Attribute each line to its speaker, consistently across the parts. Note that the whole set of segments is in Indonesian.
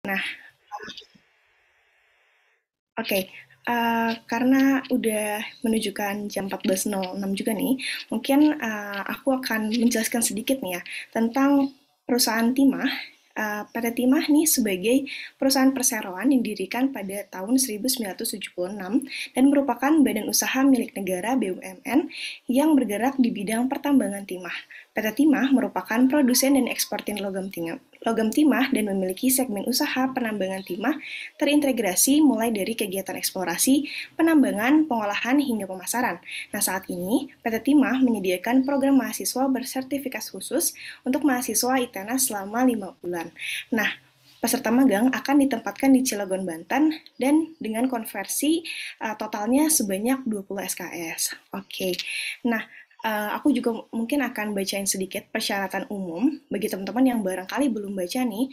Speaker 1: Nah, oke, karena udah menunjukkan jam 14.06 juga nih, mungkin aku akan menjelaskan sedikit nih ya tentang perusahaan Timah. PT Timah nih sebagai perusahaan perseroan yang didirikan pada tahun 1976 dan merupakan badan usaha milik negara BUMN yang bergerak di bidang pertambangan timah. PT Timah merupakan produsen dan eksportir logam timah dan memiliki segmen usaha penambangan timah terintegrasi mulai dari kegiatan eksplorasi, penambangan, pengolahan, hingga pemasaran. Nah, saat ini PT Timah menyediakan program mahasiswa bersertifikat khusus untuk mahasiswa ITENAS selama 5 bulan. Nah, peserta magang akan ditempatkan di Cilegon, Banten, dan dengan konversi totalnya sebanyak 20 SKS. Oke, nah aku juga mungkin akan bacain sedikit persyaratan umum bagi teman-teman yang barangkali belum baca nih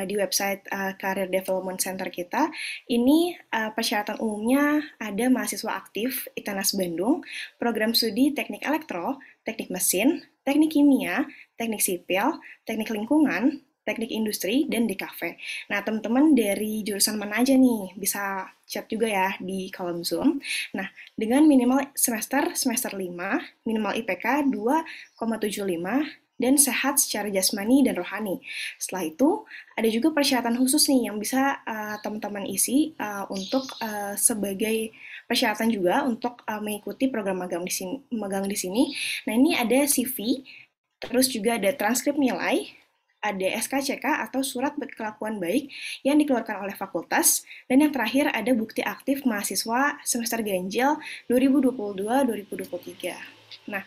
Speaker 1: di website Career Development Center kita. Ini persyaratan umumnya ada mahasiswa aktif ITANAS Bandung, program studi teknik elektro, teknik mesin, teknik kimia, teknik sipil, teknik lingkungan, teknik industri, dan DKV. Nah, teman-teman dari jurusan mana aja nih? Bisa chat juga ya di kolom Zoom. Nah, dengan minimal semester 5, minimal IPK 2,75, dan sehat secara jasmani dan rohani. Setelah itu, ada juga persyaratan khusus nih yang bisa teman-teman isi untuk sebagai persyaratan juga untuk mengikuti program magang di sini. Nah, ini ada CV, terus juga ada transkrip nilai, ada SKCK atau surat berkelakuan baik yang dikeluarkan oleh fakultas, dan yang terakhir ada bukti aktif mahasiswa semester ganjil 2022-2023. Nah,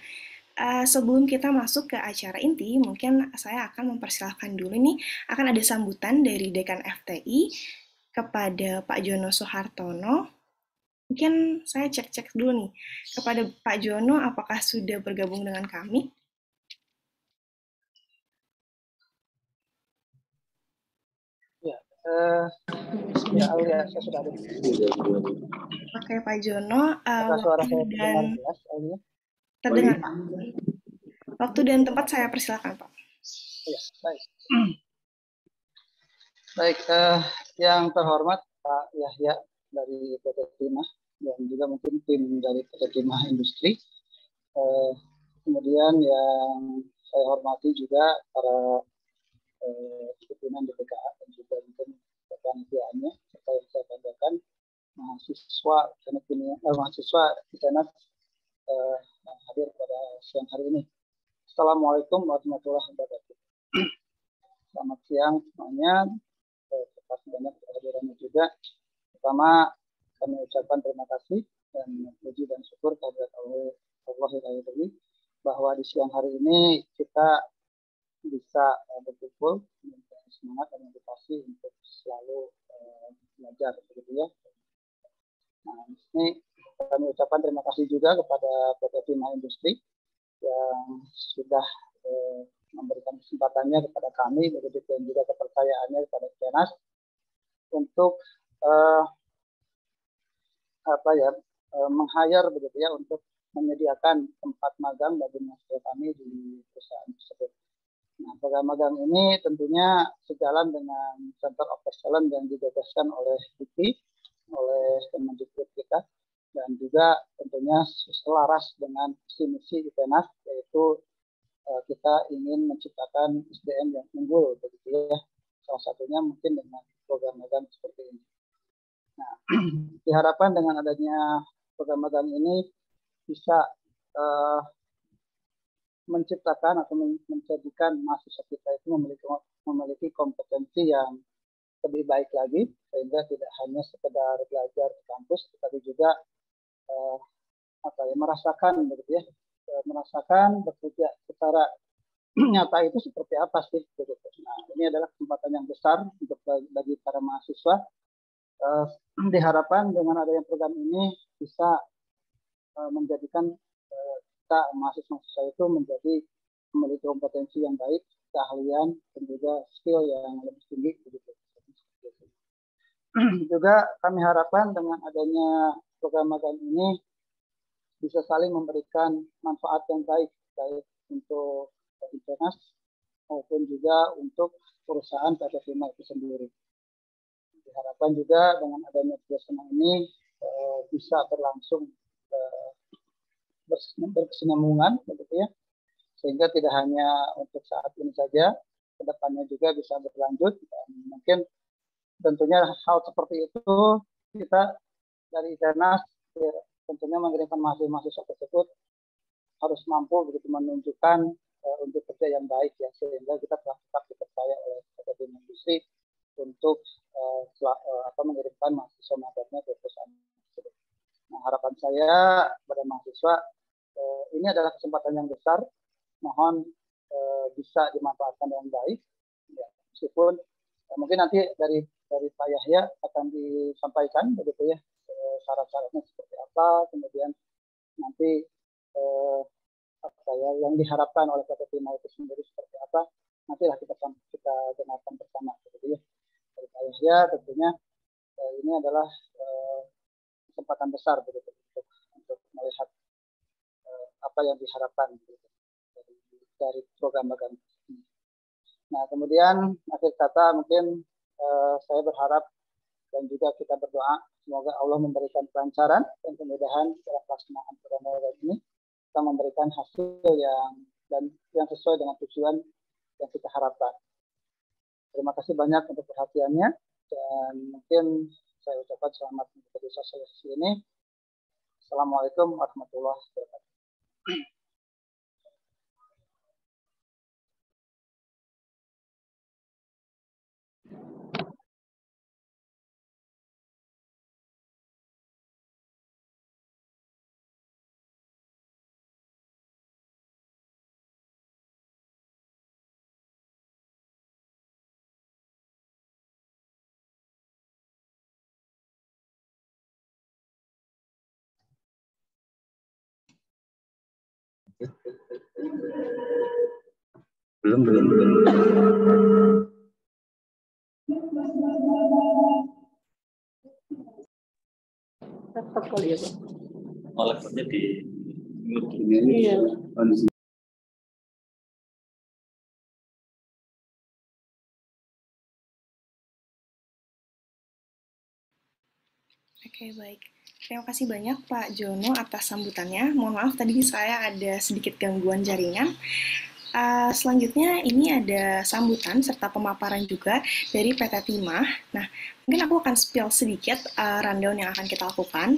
Speaker 1: sebelum kita masuk ke acara inti, mungkin saya akan mempersilahkan dulu nih, akan ada sambutan dari Dekan FTI kepada Pak Jono Soehartono. Mungkin saya cek-cek dulu nih, kepada Pak Jono, apakah sudah bergabung dengan kami?
Speaker 2: Ya, ya Aulia, saya sudah ada.
Speaker 1: Oke, Pak Jono,
Speaker 2: Apakah suara
Speaker 1: waktu
Speaker 2: saya
Speaker 1: dan
Speaker 2: terdengar jelas, Aulia?
Speaker 1: terdengar, Pak. Waktu dan tempat saya persilakan, Pak.
Speaker 2: Ya, baik. Baik, yang terhormat Pak Yahya dari PT Timah dan juga mungkin tim dari PT Timah Industri. Kemudian yang saya hormati juga para pimpinan BPKA dan juga mungkin kepanitiaannya serta yang saya banggakan mahasiswa mahasiswa ITENAS yang hadir pada siang hari ini. Assalamualaikum warahmatullahi wabarakatuh. Selamat siang semuanya. Terima kasih banyak kehadirannya juga. Pertama, kami ucapkan terima kasih dan puji dan syukur kehadirat Allah bahwa di siang hari ini kita bisa berkumpul dengan semangat dan motivasi untuk selalu belajar, begitu ya. Nah, ini kami ucapkan terima kasih juga kepada PT Timah Industri yang sudah memberikan kesempatannya kepada kami, begitu dan juga kepercayaannya kepada ITENAS untuk meng-hire begitu ya untuk menyediakan tempat magang bagi mahasiswa kami di perusahaan tersebut. Nah, program magang ini tentunya sejalan dengan Center of Excellence yang digagaskan oleh DIPI, oleh Kemendikbud kita, dan juga tentunya selaras dengan visi misi ITENAS, yaitu kita ingin menciptakan SDM yang unggul, begitu ya. Salah satunya mungkin dengan program magang seperti ini. Nah, diharapkan dengan adanya program magang ini bisa menciptakan atau menjadikan mahasiswa kita itu memiliki kompetensi yang lebih baik lagi, sehingga tidak hanya sekedar belajar di kampus, tetapi juga merasakan begitu ya, merasakan bekerja secara nyata itu seperti apa sih begitu. Nah, ini adalah kesempatan yang besar untuk bagi para mahasiswa. Diharapkan dengan adanya program ini bisa menjadikan kita mahasiswa itu menjadi memiliki kompetensi yang baik, keahlian dan juga skill yang lebih tinggi begitu. Juga kami harapkan dengan adanya program magang ini bisa saling memberikan manfaat yang baik untuk ITENAS maupun juga untuk perusahaan PT Timah itu sendiri. harapkan juga dengan adanya kerjasama ini bisa berlangsung berkesinambungan, begitu ya, sehingga tidak hanya untuk saat ini saja, kedepannya juga bisa berlanjut. Dan mungkin tentunya hal seperti itu kita dari Internas tentunya mengirimkan mahasiswa tersebut harus mampu begitu menunjukkan untuk kerja yang baik ya, sehingga kita tetap dipercaya oleh Akademi Industri untuk mengirimkan mahasiswa magangnya ke perusahaan tersebut. Nah, harapan saya pada mahasiswa ini adalah kesempatan yang besar, mohon bisa dimanfaatkan dengan baik ya, meskipun mungkin nanti dari Pak Yahya akan disampaikan begitu ya, syarat-syaratnya seperti apa, kemudian nanti yang diharapkan oleh PT Timah itu sendiri seperti apa, nantilah kita dengarkan bersama begitu ya. Dari Pak Yahya tentunya ini adalah kesempatan besar begitu untuk melihat apa yang diharapkan begitu, dari program magang ini. Nah, kemudian akhir kata mungkin saya berharap dan juga kita berdoa semoga Allah memberikan kelancaran dan kemudahan dalam pelaksanaan program magang ini, kita memberikan hasil yang sesuai dengan tujuan yang kita harapkan. Terima kasih banyak untuk perhatiannya, dan mungkin saya ucapkan selamat mengikuti sosialisasi ini. Assalamualaikum warahmatullahi wabarakatuh.
Speaker 3: Belum.
Speaker 4: Laptop kali ya, Pak?
Speaker 3: Oh, laptopnya di
Speaker 4: Iya.
Speaker 1: Oke, baik. Terima kasih banyak Pak Jono atas sambutannya. Mohon maaf tadi saya ada sedikit gangguan jaringan. Selanjutnya ini ada sambutan serta pemaparan juga dari PT Timah. Nah, mungkin aku akan spill sedikit rundown yang akan kita lakukan.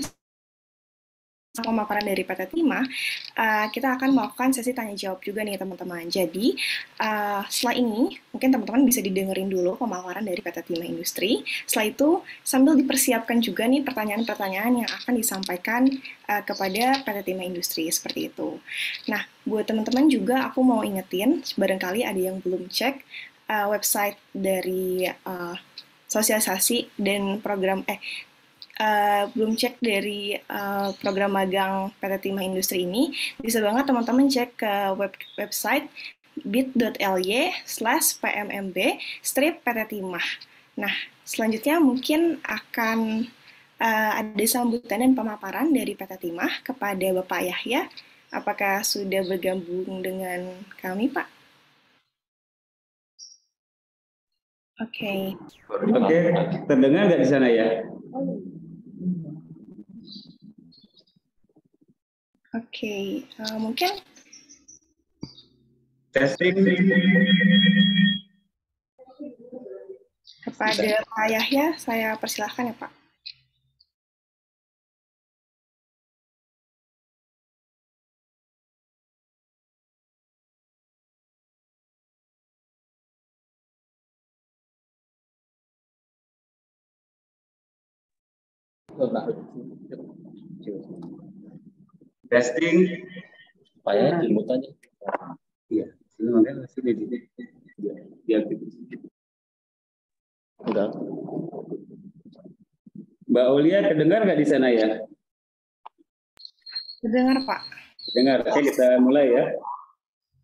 Speaker 1: Pemaparan dari PT Timah, kita akan melakukan sesi tanya jawab juga nih teman-teman. Jadi setelah ini mungkin teman-teman bisa didengerin dulu pemaparan dari PT Timah Industri. Setelah itu sambil dipersiapkan juga nih pertanyaan-pertanyaan yang akan disampaikan kepada PT Timah Industri seperti itu. Nah, buat teman-teman juga aku mau ingetin, barangkali ada yang belum cek website dari sosialisasi dan program belum cek dari program magang PT Timah Industri ini, bisa banget teman-teman cek ke website bit.ly/pmmb/PT Timah. Nah, selanjutnya mungkin akan ada sambutan dan pemaparan dari PT Timah kepada Bapak Yahya. Apakah sudah bergabung dengan kami, Pak? Oke.
Speaker 3: Oke, terdengar nggak di sana ya?
Speaker 1: Oke, mungkin
Speaker 3: Testing.
Speaker 1: kepada Pak Yahya, saya persilahkan ya Pak.
Speaker 3: Testing.
Speaker 5: Pak ya, dimut aja.
Speaker 3: Iya, sini makanya sini di. Iya, gitu.
Speaker 5: Udah.
Speaker 3: Mbak Aulia, terdengar nggak di sana ya?
Speaker 1: Terdengar Pak.
Speaker 3: Dengar. Oke, kita mulai ya.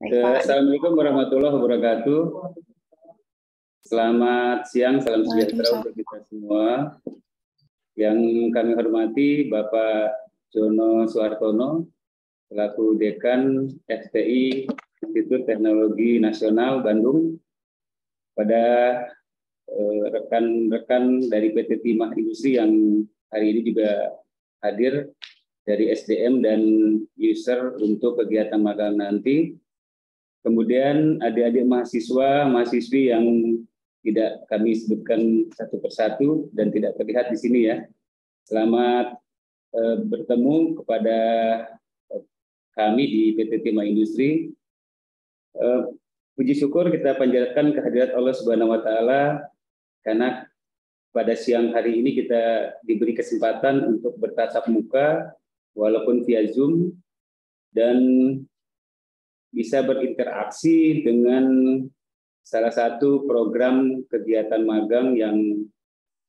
Speaker 1: Baik, Pak.
Speaker 3: Assalamualaikum warahmatullahi wabarakatuh. Selamat siang, salam sejahtera untuk kita semua. Yang kami hormati Bapak Jono Suartono, selaku Dekan FTI Institut Teknologi Nasional Bandung. Pada rekan-rekan dari PT Timah Industri yang hari ini juga hadir dari SDM dan user untuk kegiatan magang nanti. Kemudian adik-adik mahasiswa, mahasiswi yang tidak kami sebutkan satu persatu dan tidak terlihat di sini ya. Selamat bertemu kepada kami di PT Timah Industri. Puji syukur kita panjatkan kehadirat Allah Subhanahu wa taala karena pada siang hari ini kita diberi kesempatan untuk bertatap muka walaupun via Zoom dan bisa berinteraksi dengan salah satu program kegiatan magang yang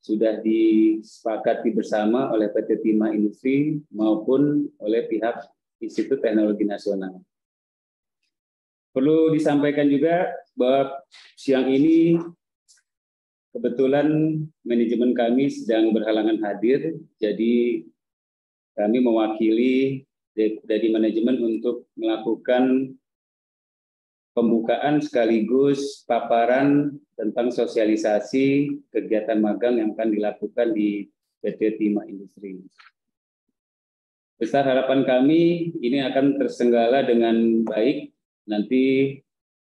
Speaker 3: sudah disepakati bersama oleh PT Timah Industri maupun oleh pihak Institut Teknologi Nasional. Perlu disampaikan juga bahwa siang ini kebetulan manajemen kami sedang berhalangan hadir, jadi kami mewakili dari manajemen untuk melakukan pembukaan sekaligus paparan tentang sosialisasi kegiatan magang yang akan dilakukan di PT Timah Industri. Besar harapan kami ini akan tersenggala dengan baik, nanti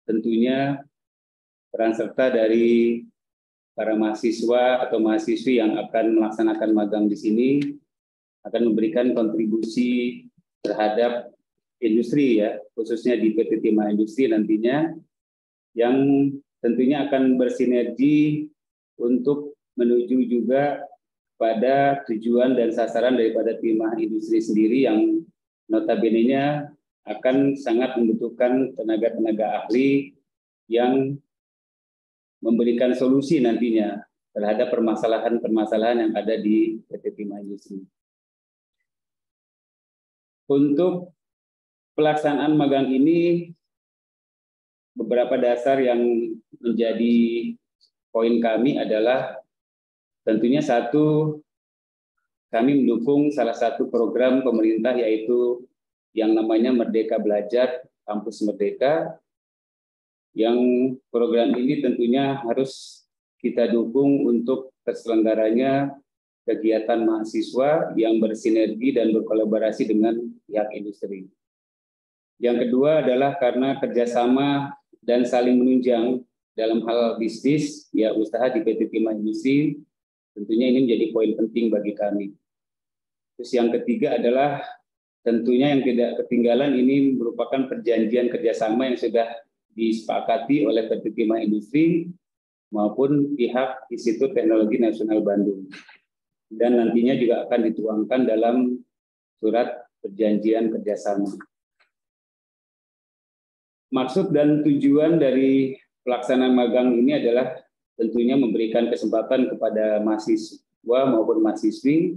Speaker 3: tentunya peran serta dari para mahasiswa atau mahasiswi yang akan melaksanakan magang di sini akan memberikan kontribusi terhadap industri ya, khususnya di PT Timah Industri nantinya yang tentunya akan bersinergi untuk menuju juga pada tujuan dan sasaran daripada Timah Industri sendiri yang notabene-nya akan sangat membutuhkan tenaga-tenaga ahli yang memberikan solusi nantinya terhadap permasalahan-permasalahan yang ada di PT Timah Industri. Untuk pelaksanaan magang ini, beberapa dasar yang menjadi poin kami adalah tentunya satu, kami mendukung salah satu program pemerintah yaitu yang namanya Merdeka Belajar, Kampus Merdeka, yang program ini tentunya harus kita dukung untuk terselenggaranya kegiatan mahasiswa yang bersinergi dan berkolaborasi dengan pihak industri. Yang kedua adalah karena kerjasama dan saling menunjang dalam hal bisnis, ya usaha di PT Timah Industri, tentunya ini menjadi poin penting bagi kami. Terus yang ketiga adalah tentunya yang tidak ketinggalan ini merupakan perjanjian kerjasama yang sudah disepakati oleh PT Timah Industri maupun pihak Institut Teknologi Nasional Bandung. Dan nantinya juga akan dituangkan dalam surat perjanjian kerjasama. Maksud dan tujuan dari pelaksanaan magang ini adalah tentunya memberikan kesempatan kepada mahasiswa maupun mahasiswi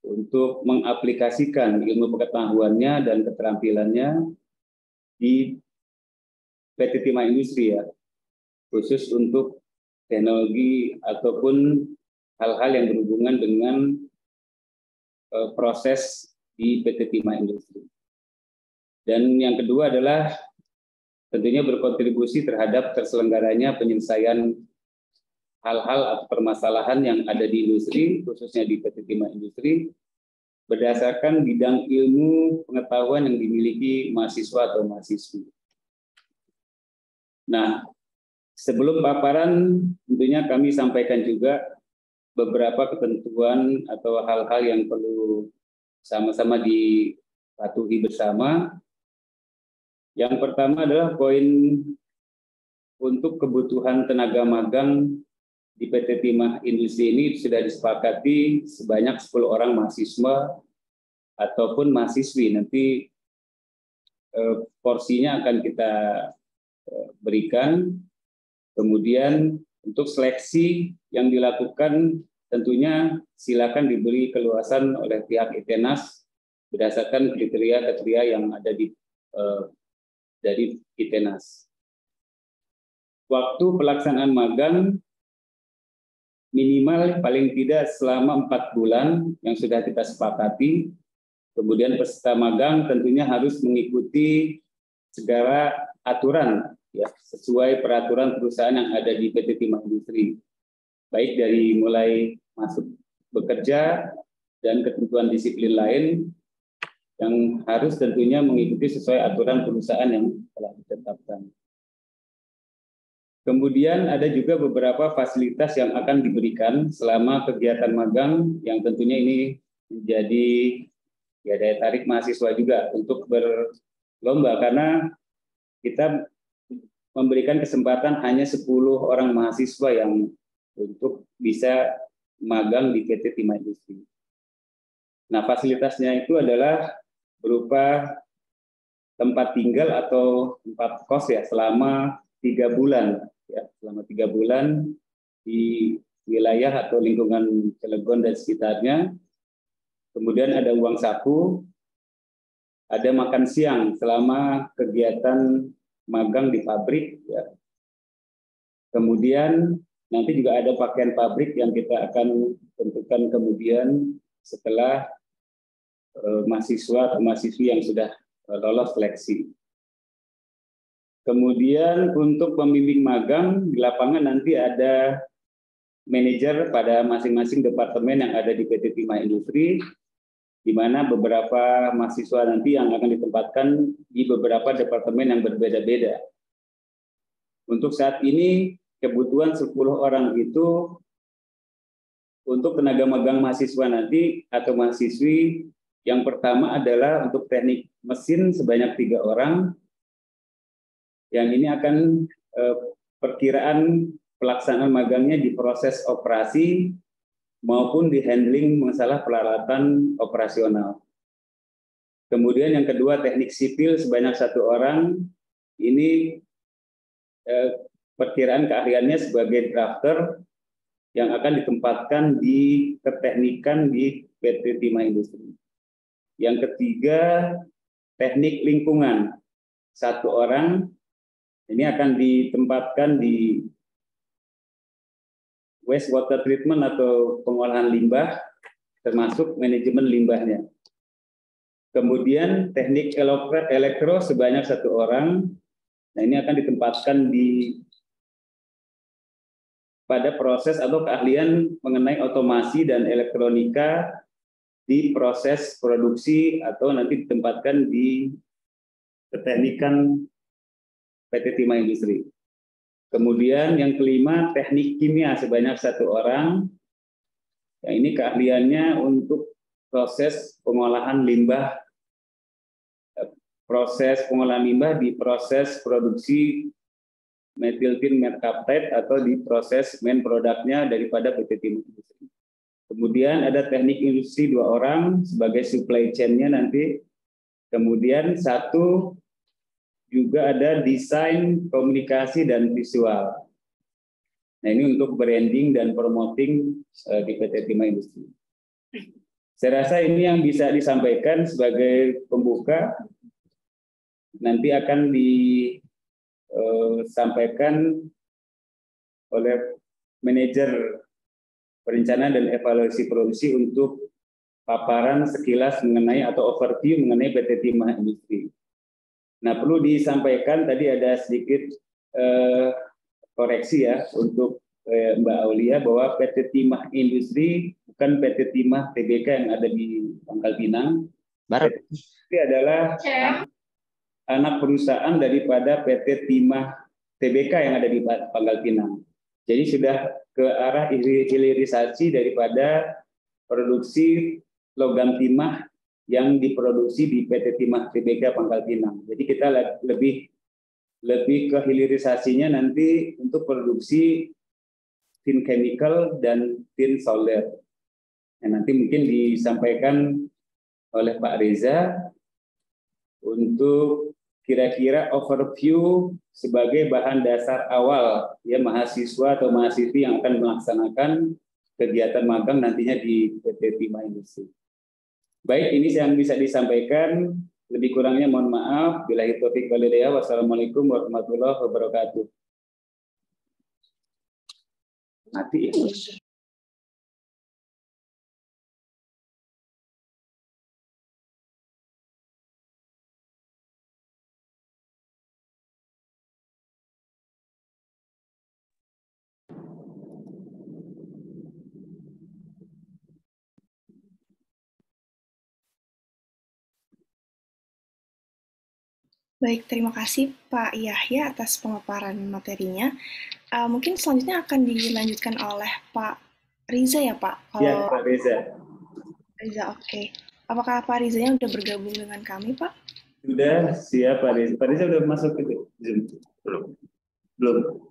Speaker 3: untuk mengaplikasikan ilmu pengetahuannya dan keterampilannya di PT Timah Industri ya, khusus untuk teknologi ataupun hal-hal yang berhubungan dengan proses di PT Timah Industri. Dan yang kedua adalah tentunya berkontribusi terhadap terselenggaranya penyelesaian hal-hal atau permasalahan yang ada di industri, khususnya di PT Timah Industri, berdasarkan bidang ilmu pengetahuan yang dimiliki mahasiswa atau mahasiswi. Nah, sebelum paparan tentunya kami sampaikan juga beberapa ketentuan atau hal-hal yang perlu sama-sama dipatuhi bersama. Yang pertama adalah poin untuk kebutuhan tenaga magang di PT Timah Industri ini sudah disepakati sebanyak 10 orang mahasiswa ataupun mahasiswi. Nanti porsinya akan kita berikan. Kemudian untuk seleksi yang dilakukan tentunya silakan diberi keluasan oleh pihak ITENAS berdasarkan kriteria-kriteria yang ada dari ITENAS. Waktu pelaksanaan magang minimal paling tidak selama 4 bulan yang sudah kita sepakati. Kemudian peserta magang tentunya harus mengikuti segala aturan ya, sesuai peraturan perusahaan yang ada di PT Timah Industri. baik dari mulai masuk bekerja dan ketentuan disiplin lain yang harus tentunya mengikuti sesuai aturan perusahaan yang telah ditetapkan. Kemudian ada juga beberapa fasilitas yang akan diberikan selama kegiatan magang yang tentunya ini menjadi ya daya tarik mahasiswa juga untuk berlomba, karena kita memberikan kesempatan hanya 10 orang mahasiswa yang untuk bisa magang di PT Timah Industri. Nah, fasilitasnya itu adalah berupa tempat tinggal atau tempat kos ya selama 3 bulan ya, selama 3 bulan di wilayah atau lingkungan Cilegon dan sekitarnya. Kemudian ada uang saku, ada makan siang selama kegiatan magang di pabrik ya. Kemudian nanti juga ada pakaian pabrik yang kita akan tentukan kemudian setelah mahasiswa atau mahasiswi yang sudah lolos seleksi. Kemudian untuk pembimbing magang di lapangan nanti ada manajer pada masing-masing departemen yang ada di PT Timah Industri, di mana beberapa mahasiswa nanti yang akan ditempatkan di beberapa departemen yang berbeda-beda. Untuk saat ini kebutuhan 10 orang itu untuk tenaga magang mahasiswa nanti atau mahasiswi. Yang pertama adalah untuk teknik mesin sebanyak 3 orang. Yang ini akan perkiraan pelaksanaan magangnya di proses operasi maupun di handling masalah peralatan operasional. Kemudian yang kedua teknik sipil sebanyak 1 orang. Ini perkiraan keahliannya sebagai drafter yang akan ditempatkan di keteknikan di PT Timah Industri. Yang ketiga, teknik lingkungan. 1 orang, ini akan ditempatkan di wastewater treatment atau pengolahan limbah, termasuk manajemen limbahnya. Kemudian teknik elektro sebanyak 1 orang, nah ini akan ditempatkan pada proses atau keahlian mengenai otomasi dan elektronika di proses produksi atau nanti ditempatkan di keteknikan PT Timah Industri. Kemudian yang kelima, teknik kimia sebanyak 1 orang. Yang ini keahliannya untuk proses pengolahan limbah di proses produksi metiltin mercaptide atau di proses main produknya daripada PT Timah Industri. Kemudian ada teknik industri 2 orang sebagai supply chain-nya nanti. Kemudian 1 juga ada desain, komunikasi, dan visual. Nah ini untuk branding dan promoting di PT Timah Industri. Saya rasa ini yang bisa disampaikan sebagai pembuka. Nanti akan disampaikan oleh manajer perencanaan dan evaluasi produksi untuk paparan sekilas mengenai atau overview mengenai PT Timah Industri. Nah, perlu disampaikan tadi ada sedikit koreksi ya untuk Mbak Aulia bahwa PT Timah Industri bukan PT Timah Tbk yang ada di Pangkal Pinang. PT Industri adalah anak perusahaan daripada PT Timah Tbk yang ada di Pangkal Pinang. Jadi sudah ke arah hilirisasi daripada produksi logam timah yang diproduksi di PT Timah Tbk Pangkal Pinang. Jadi kita lebih ke hilirisasinya nanti untuk produksi tin chemical dan tin solder. Nah, nanti mungkin disampaikan oleh Pak Reza untuk kira-kira overview sebagai bahan dasar awal ya mahasiswa atau mahasiswi yang akan melaksanakan kegiatan magang nantinya di PT Timah Industri. Baik, ini yang bisa disampaikan. Lebih kurangnya mohon maaf. Billahi taufiq wal hidayah. Wassalamualaikum warahmatullahi wabarakatuh. Mati ya.
Speaker 1: Baik, terima kasih Pak Yahya atas pemaparan materinya. Mungkin selanjutnya akan dilanjutkan oleh Pak Riza ya Pak.
Speaker 3: Ya,
Speaker 1: Kalau
Speaker 3: Pak Reza.
Speaker 1: Riza, oke. Apakah Pak Rizanya sudah bergabung dengan kami Pak?
Speaker 3: Sudah siap Pak Reza. Pak Reza sudah masuk ke Zoom? Belum. Belum.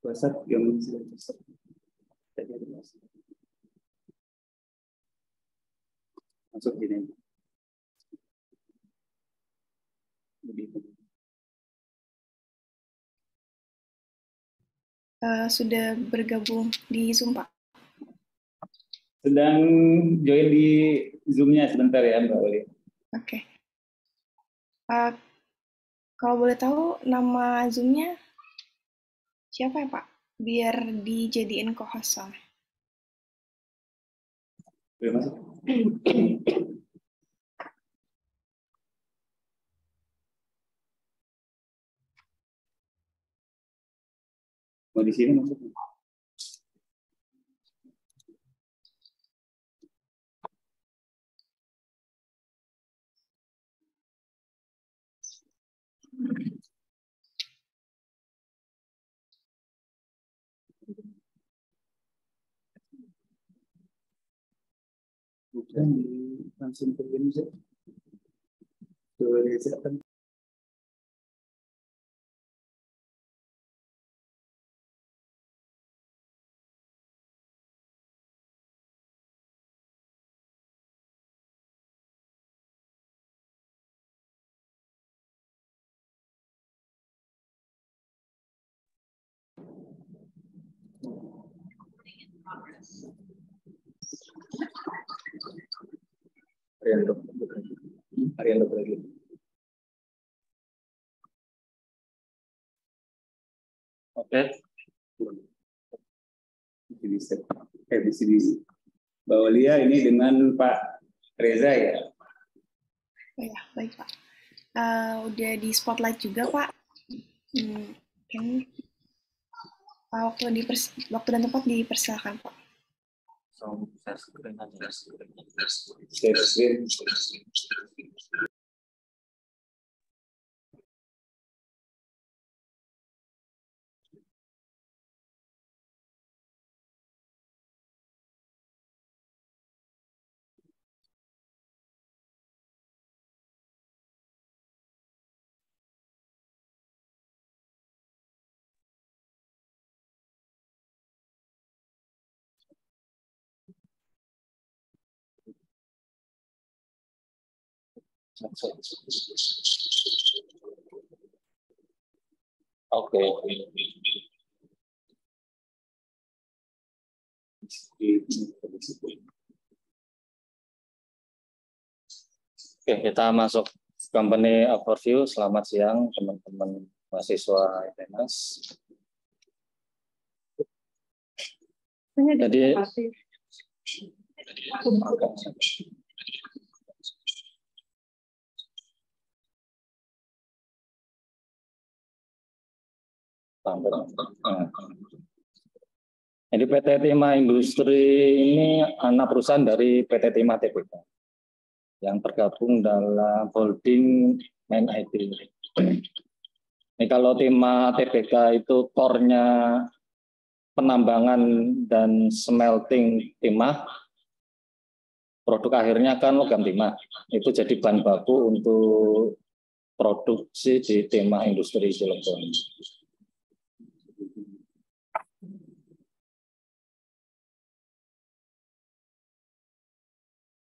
Speaker 3: WhatsApp yang sudah masuk. Masuk gini.
Speaker 1: Sudah bergabung di Zoom Pak?
Speaker 3: Sedang join di Zoom-nya sebentar ya Mbak Oli.
Speaker 1: Oke. Kalau boleh tahu nama Zoom-nya siapa ya Pak? Biar dijadiin co-host soalnya.
Speaker 3: Boleh masuk? Mau di sini masuk? Bukan, langsung ke Indonesia. Indonesia kan. Ariando lagi. Oke. Di sini Mbak Olia ini dengan Pak Reza ya.
Speaker 1: Ya, baik Pak. Udah di spotlight juga Pak. Mungkin waktu dan tempat dipersilakan Pak.
Speaker 3: Share screen. Oke. Oke, kita masuk company overview. Selamat siang teman-teman mahasiswa ITENAS. Jadi jadi PT Timah Industri ini anak perusahaan dari PT Timah TBK yang tergabung dalam holding Main IT. Ini kalau Timah TBK itu core-nya penambangan dan smelting timah, produk akhirnya kan logam timah. Itu jadi bahan baku untuk produksi di Timah Industri Cilegon.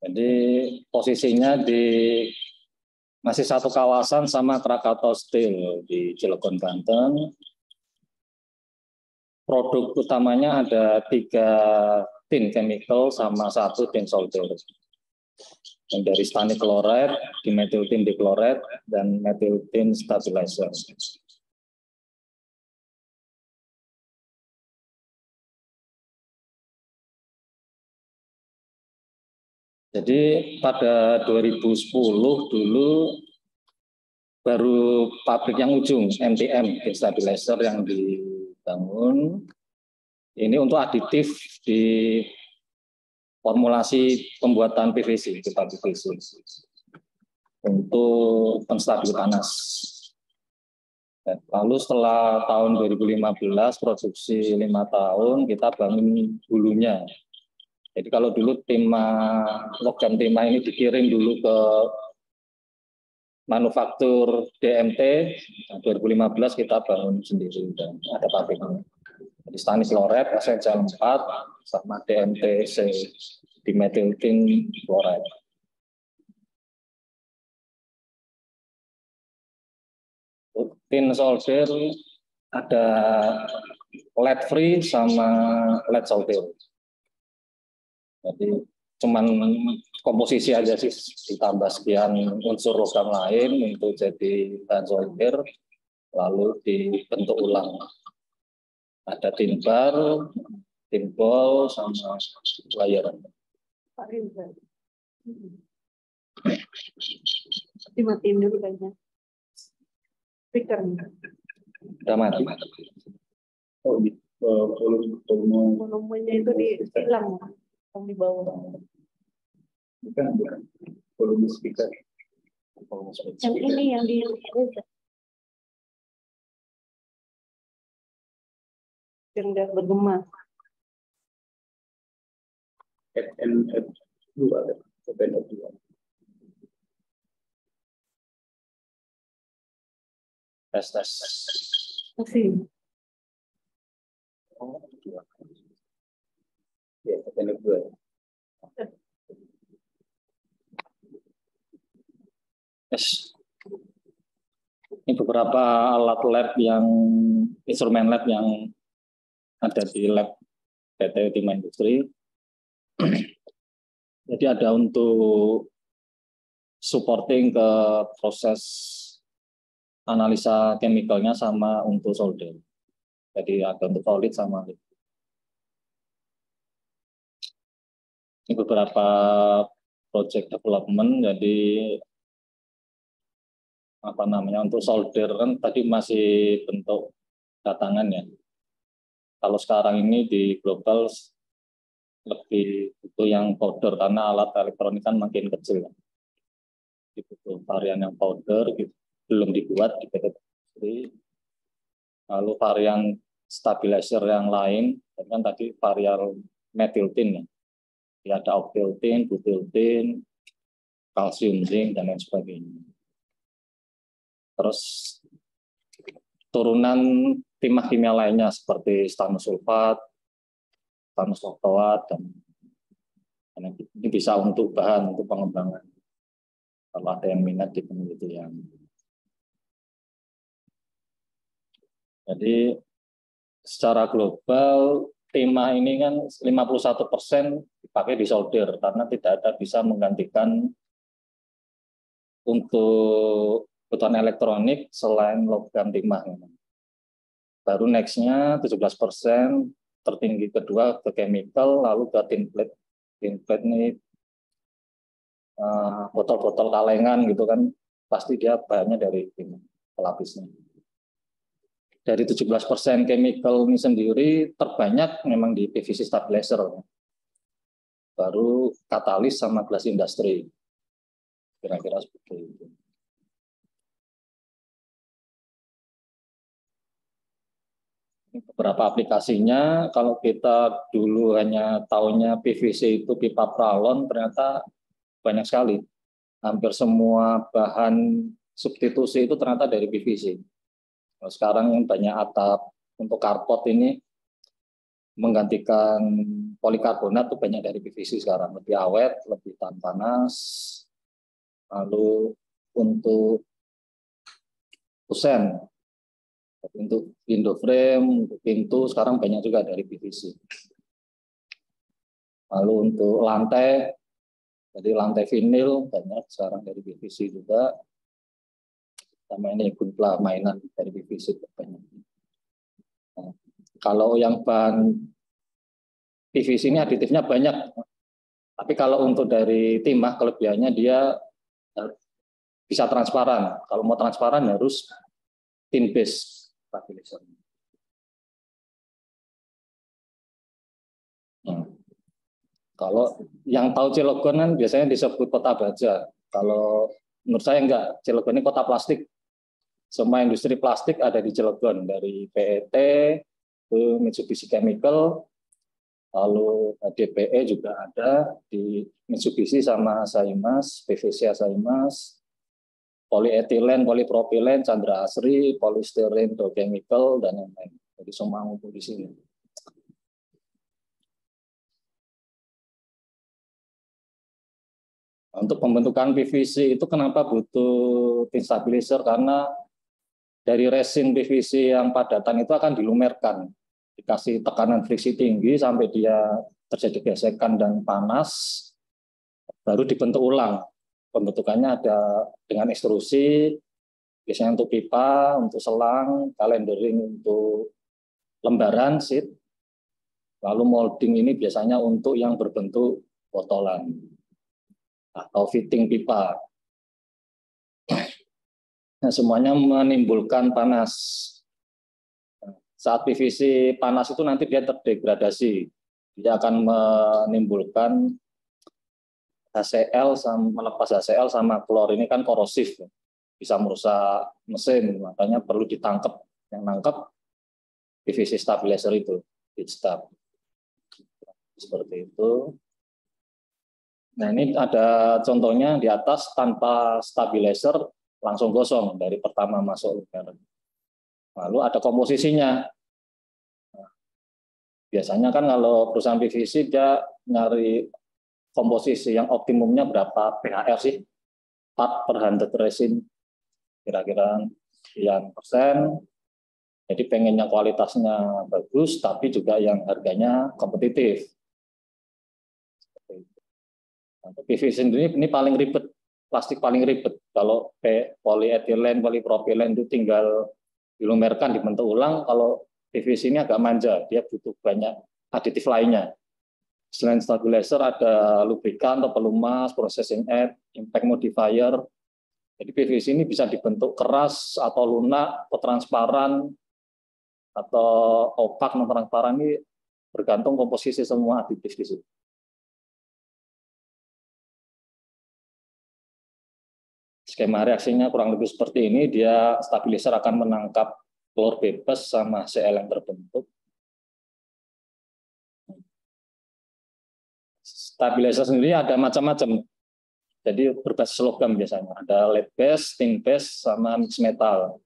Speaker 3: Jadi posisinya masih satu kawasan sama Krakatau Steel di Cilegon, Banten. Produk utamanya ada 3 tin chemical sama 1 tin solder. Yang dari stannate chloride, dimethyltin dichloride, dan methyltin stabilizer. Jadi pada 2010 dulu
Speaker 5: baru pabrik yang ujung MTM stabilizer yang dibangun ini untuk aditif di formulasi pembuatan PVC, pipa PVC untuk penstabil panas. Lalu setelah tahun 2015 produksi 5 tahun kita bangun hulunya. Jadi kalau dulu logam timah ini dikirim dulu ke manufaktur DMT, 2015 kita bangun sendiri dan ada pabriknya. Jadi stanis loret, esensial 4, sama DMTC, dimethyltin chloride. Tin solder ada lead free sama lead solder. Jadi cuman komposisi aja sih, ditambah sekian unsur logam lain untuk jadi bahan solder, lalu dibentuk ulang. Ada tin bar, tin ball, sama layer.
Speaker 4: Dimatiin dulu kayaknya. Speaker.
Speaker 5: Udah mati.
Speaker 3: Oh,
Speaker 4: Volumenya itu hilang yang di bawah.
Speaker 3: bukan volume speaker.
Speaker 4: Yang ini yang di yang udah bergema.
Speaker 3: FNF2 ada. FNF2.
Speaker 5: Tes.
Speaker 4: Masih.
Speaker 3: Ya, FNF2.
Speaker 5: Yes. Ini beberapa alat lab instrumen lab yang ada di lab PT Timah Industri. Jadi ada untuk supporting ke proses analisa chemicalnya sama untuk solder. Jadi ada untuk solid sama liquid. Ini beberapa project development. Jadi untuk solder kan tadi masih bentuk datangan ya. Kalau sekarang ini di global lebih butuh yang powder karena alat elektronik kan makin kecil. Butuh varian yang powder gitu, belum dibuat di PT Industri. Lalu varian stabilizer yang lain, kan tadi varian methyltin ya. Ya ada octyltin, butyltin, kalsium, zinc dan lain sebagainya. Terus turunan timah kimia lainnya seperti stannous sulfat, stannous octoat, dan ini bisa untuk bahan untuk pengembangan. Kalau ada yang minat di penelitian. Jadi secara global timah ini kan 51% dipakai di solder karena tidak ada bisa menggantikan untuk kebutuhan elektronik selain logam timah. Baru next-nya 17%, tertinggi kedua ke chemical, lalu ke tin plate. Tin plate ini botol-botol kalengan gitu kan, pasti dia bahannya dari timah, pelapisnya. Dari 17% chemical ini sendiri terbanyak memang di PVC stabilizer. Baru katalis sama glass industry. Kira-kira seperti itu. Beberapa aplikasinya, kalau kita dulu hanya taunya PVC itu pipa pralon, ternyata banyak sekali. Hampir semua bahan substitusi itu ternyata dari PVC. Sekarang yang banyak atap untuk karpot ini menggantikan polikarbonat itu banyak dari PVC sekarang, lebih awet, lebih tahan panas. Lalu untuk kusen, untuk window frame, untuk pintu sekarang banyak juga dari PVC. Lalu untuk lantai, jadi lantai vinil banyak sekarang dari PVC juga. Sama ini gunpla mainan dari PVC banyak. Nah, kalau yang bahan PVC ini aditifnya banyak, tapi kalau untuk dari timah kelebihannya dia bisa transparan. Kalau mau transparan harus tin based stabilizer. Nah, kalau yang tahu Cilegon kan biasanya disebut kota baja. Kalau menurut saya enggak, Cilegon ini kota plastik. Semua industri plastik ada di Cilegon, dari PET ke Mitsubishi Chemical, lalu DPE juga ada di Mitsubishi sama Saimas, PVC Saimas, polietilen, polipropilen, Chandra Asri, polystyrene, Dow Chemical, dan lain-lain. Jadi semua ngumpul di sini. Untuk pembentukan PVC itu kenapa butuh tin stabilizer? Karena dari resin PVC yang padatan itu akan dilumerkan, dikasih tekanan friksi tinggi sampai dia terjadi gesekan dan panas, baru dibentuk ulang. Pembentukannya ada dengan ekstrusi, biasanya untuk pipa, untuk selang, calendering untuk lembaran, sheet, lalu molding ini biasanya untuk yang berbentuk botolan atau fitting pipa. Nah, semuanya menimbulkan panas. Saat PVC panas itu nanti dia terdegradasi. Dia akan menimbulkan HCl, melepas HCl sama klor. Ini kan korosif, bisa merusak mesin. Makanya perlu ditangkap. Yang nangkep PVC stabilizer itu, heat-stab. Seperti itu. Nah, ini ada contohnya di atas tanpa stabilizer langsung gosong dari pertama masuk lubang. Lalu ada komposisinya. Nah, biasanya kan kalau perusahaan PVC dia nyari komposisi yang optimumnya berapa PHR sih? 4 per 100 resin. Kira-kira sekian persen. Jadi pengennya kualitasnya bagus, tapi juga yang harganya kompetitif. Untuk PVC sendiri ini paling ribet, plastik paling ribet. Kalau polietilen, polipropilen itu tinggal dilumerkan, dibentuk ulang. Kalau PVC ini agak manja, dia butuh banyak aditif lainnya. Selain stabilizer ada lubrikan atau pelumas, processing aid, impact modifier. Jadi PVC ini bisa dibentuk keras atau lunak atau transparan atau opak non transparan, ini bergantung komposisi semua aditif di situ. Skema reaksinya kurang lebih seperti ini, dia stabilizer akan menangkap klor bebas sama Cl yang terbentuk. Stabilizer sendiri ada macam-macam, jadi berbasis logam biasanya. Ada lead base, tin base, sama mix metal.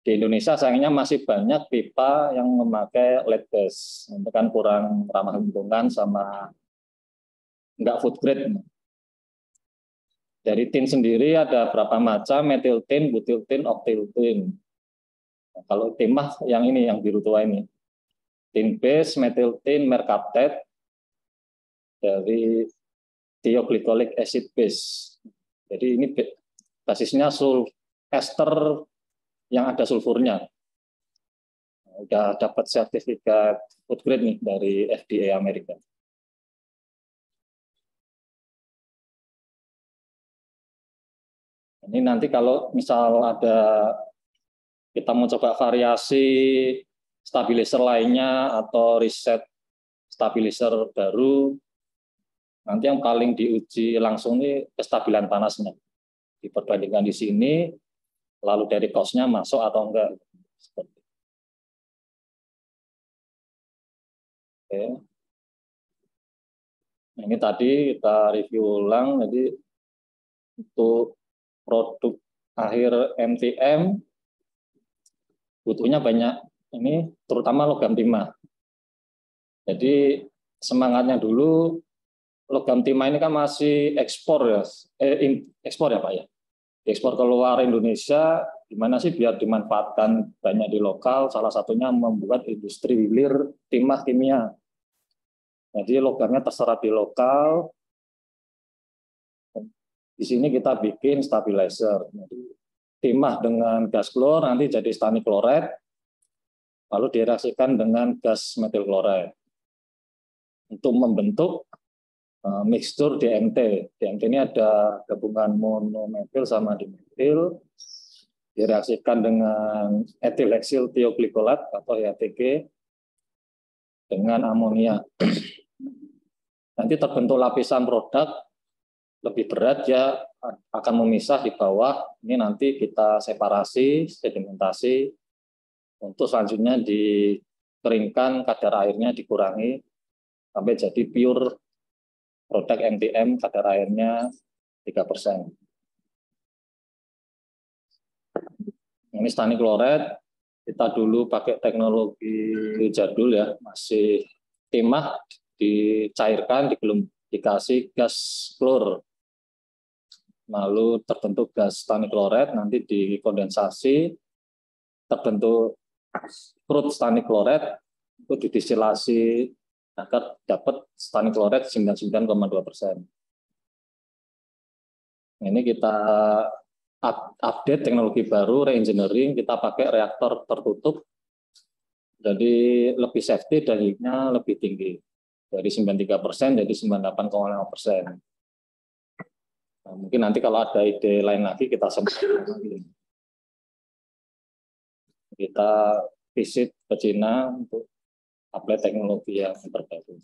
Speaker 5: Di Indonesia sayangnya masih banyak pipa yang memakai lead base, itu kan kurang ramah lingkungan sama enggak food grade. Dari tin sendiri ada berapa macam, methyl tin, butyl tin, oktyl tin. Nah, kalau timah yang ini, yang biru tua ini. Tin base, methyl tin, mercaptate, dari thioglycolic acid base. Jadi ini basisnya ester yang ada sulfurnya. Udah dapat sertifikat food grade nih dari FDA Amerika. Ini nanti kalau misal ada kita mau coba variasi stabilizer lainnya atau riset stabilizer baru, nanti yang paling diuji langsung ini kestabilan panasnya. Diperbandingkan di sini, lalu dari cost-nya masuk atau enggak. Oke. Nah, ini tadi kita review ulang, jadi untuk produk akhir MTM butuhnya banyak, ini terutama logam timah. Jadi semangatnya dulu, logam timah ini kan masih ekspor ya, ekspor ya Pak ya, ekspor keluar Indonesia, gimana sih biar dimanfaatkan banyak di lokal, salah satunya membuat industri hilir timah kimia. Jadi logamnya terserap di lokal. Di sini kita bikin stabilizer. Jadi, timah dengan gas klor nanti jadi stani kloride, lalu direaksikan dengan gas metil kloride untuk membentuk mixtur DMT. DMT ini ada gabungan monometil sama dimetil, direaksikan dengan ethylhexyl thioglycolate atau HTG dengan amonia. Nanti terbentuk lapisan produk lebih berat, ya akan memisah di bawah. Ini nanti kita separasi, sedimentasi, untuk selanjutnya dikeringkan, kadar airnya dikurangi sampai jadi pure produk MTM, kadar airnya 3%. Ini stani kloret, kita dulu pakai teknologi jadul ya, masih timah dicairkan, dikasih gas klor, lalu terbentuk gas stani kloret, nanti dikondensasi, terbentuk crude stani kloret, itu didistilasi agar dapat stani kloret 99,2%. Ini kita update teknologi baru, reengineering, kita pakai reaktor tertutup, jadi lebih safety dan yield-nya lebih tinggi. Dari 93% jadi 98,5%. Nah, mungkin nanti kalau ada ide lain lagi kita sampaikan lagi. Kita visit ke Cina untuk apply teknologi yang terbaru.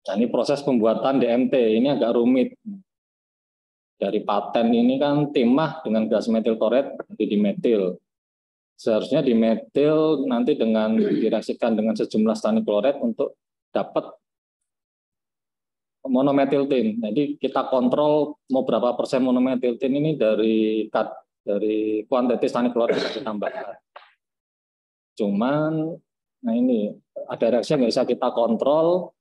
Speaker 5: Nah, ini proses pembuatan DMT, ini agak rumit. Dari paten ini kan timah dengan gas metil kloret jadi dimetil. Seharusnya dimetil nanti dengan direaksikan dengan sejumlah stani kloret untuk dapat monometiltin. Jadi kita kontrol mau berapa persen monometiltin ini dari kuantitas stani kloret yang ditambahkan. Cuman, nah ini ada reaksi yang bisa kita kontrol.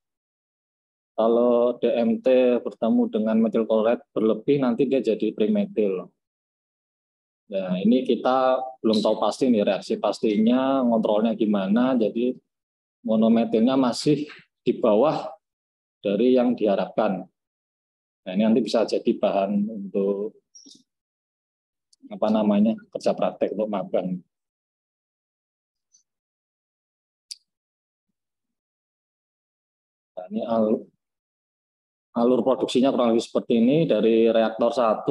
Speaker 5: Kalau DMT bertemu dengan metil kloret berlebih, nanti dia jadi primetil. Nah, ini kita belum tahu pasti nih reaksi pastinya, ngontrolnya gimana. Jadi monometilnya masih di bawah dari yang diharapkan. Nah, ini nanti bisa jadi bahan untuk kerja praktek untuk magang. Nah, ini alur produksinya kurang lebih seperti ini. Dari reaktor 1,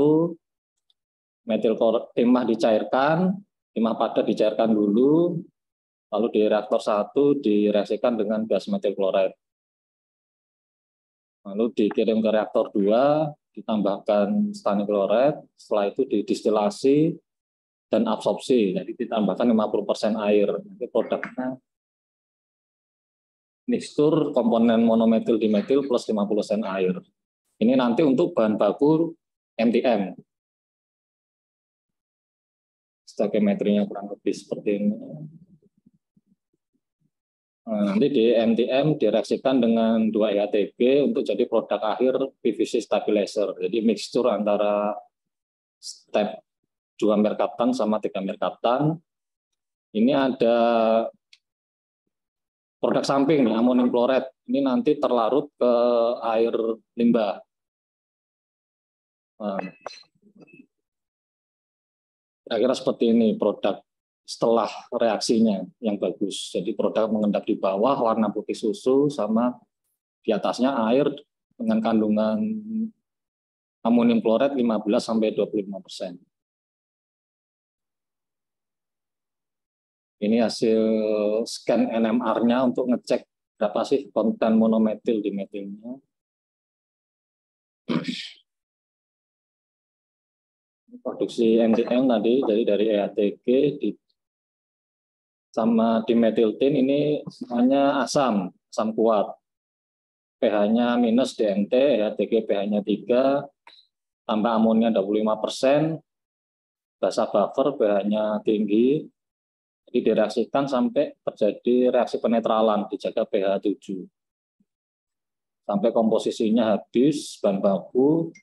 Speaker 5: metil timah dicairkan, timah padat dicairkan dulu, lalu di reaktor 1 direaksikan dengan gas metil kloret. Lalu dikirim ke reaktor 2, ditambahkan stani kloret, setelah itu didistilasi dan absorpsi, jadi ditambahkan 50% air. Nanti produknya mixtur komponen monometil dimetil plus 50% air. Ini nanti untuk bahan baku MTM. Stoichiometrinya kurang lebih seperti ini. Nah, nanti di MTM direaksikan dengan 2 EHTG untuk jadi produk akhir PVC stabilizer. Jadi mixtur antara step 2 merkaptan sama 3 merkaptan. Ini ada produk samping nih, amonium kloret. Ini nanti terlarut ke air limbah. Nah, kira-kira seperti ini produk setelah reaksinya yang bagus. Jadi produk mengendap di bawah warna putih susu, sama di atasnya air dengan kandungan amonium kloret 15-25%. Ini hasil scan NMR-nya untuk ngecek berapa sih konten monometil dimetilnya. Produksi MTM tadi jadi dari EHTG sama dimetiltin ini semuanya asam kuat. pH-nya minus DMT, EHTG pH-nya 3, tambah amonia 25%, basa buffer pH-nya tinggi, jadi direaksikan sampai terjadi reaksi penetralan, dijaga pH 7. Sampai komposisinya habis, bahan baku.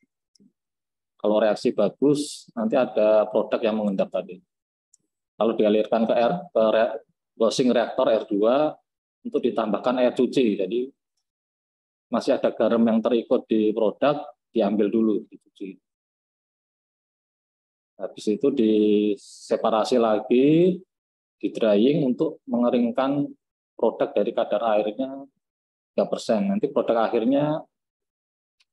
Speaker 5: Kalau reaksi bagus, nanti ada produk yang mengendap tadi. Lalu dialirkan ke dosing reaktor R2 untuk ditambahkan air cuci. Jadi masih ada garam yang terikut di produk, diambil dulu, dicuci. Habis itu diseparasi lagi, di drying untuk mengeringkan produk dari kadar airnya 3%. Nanti produk akhirnya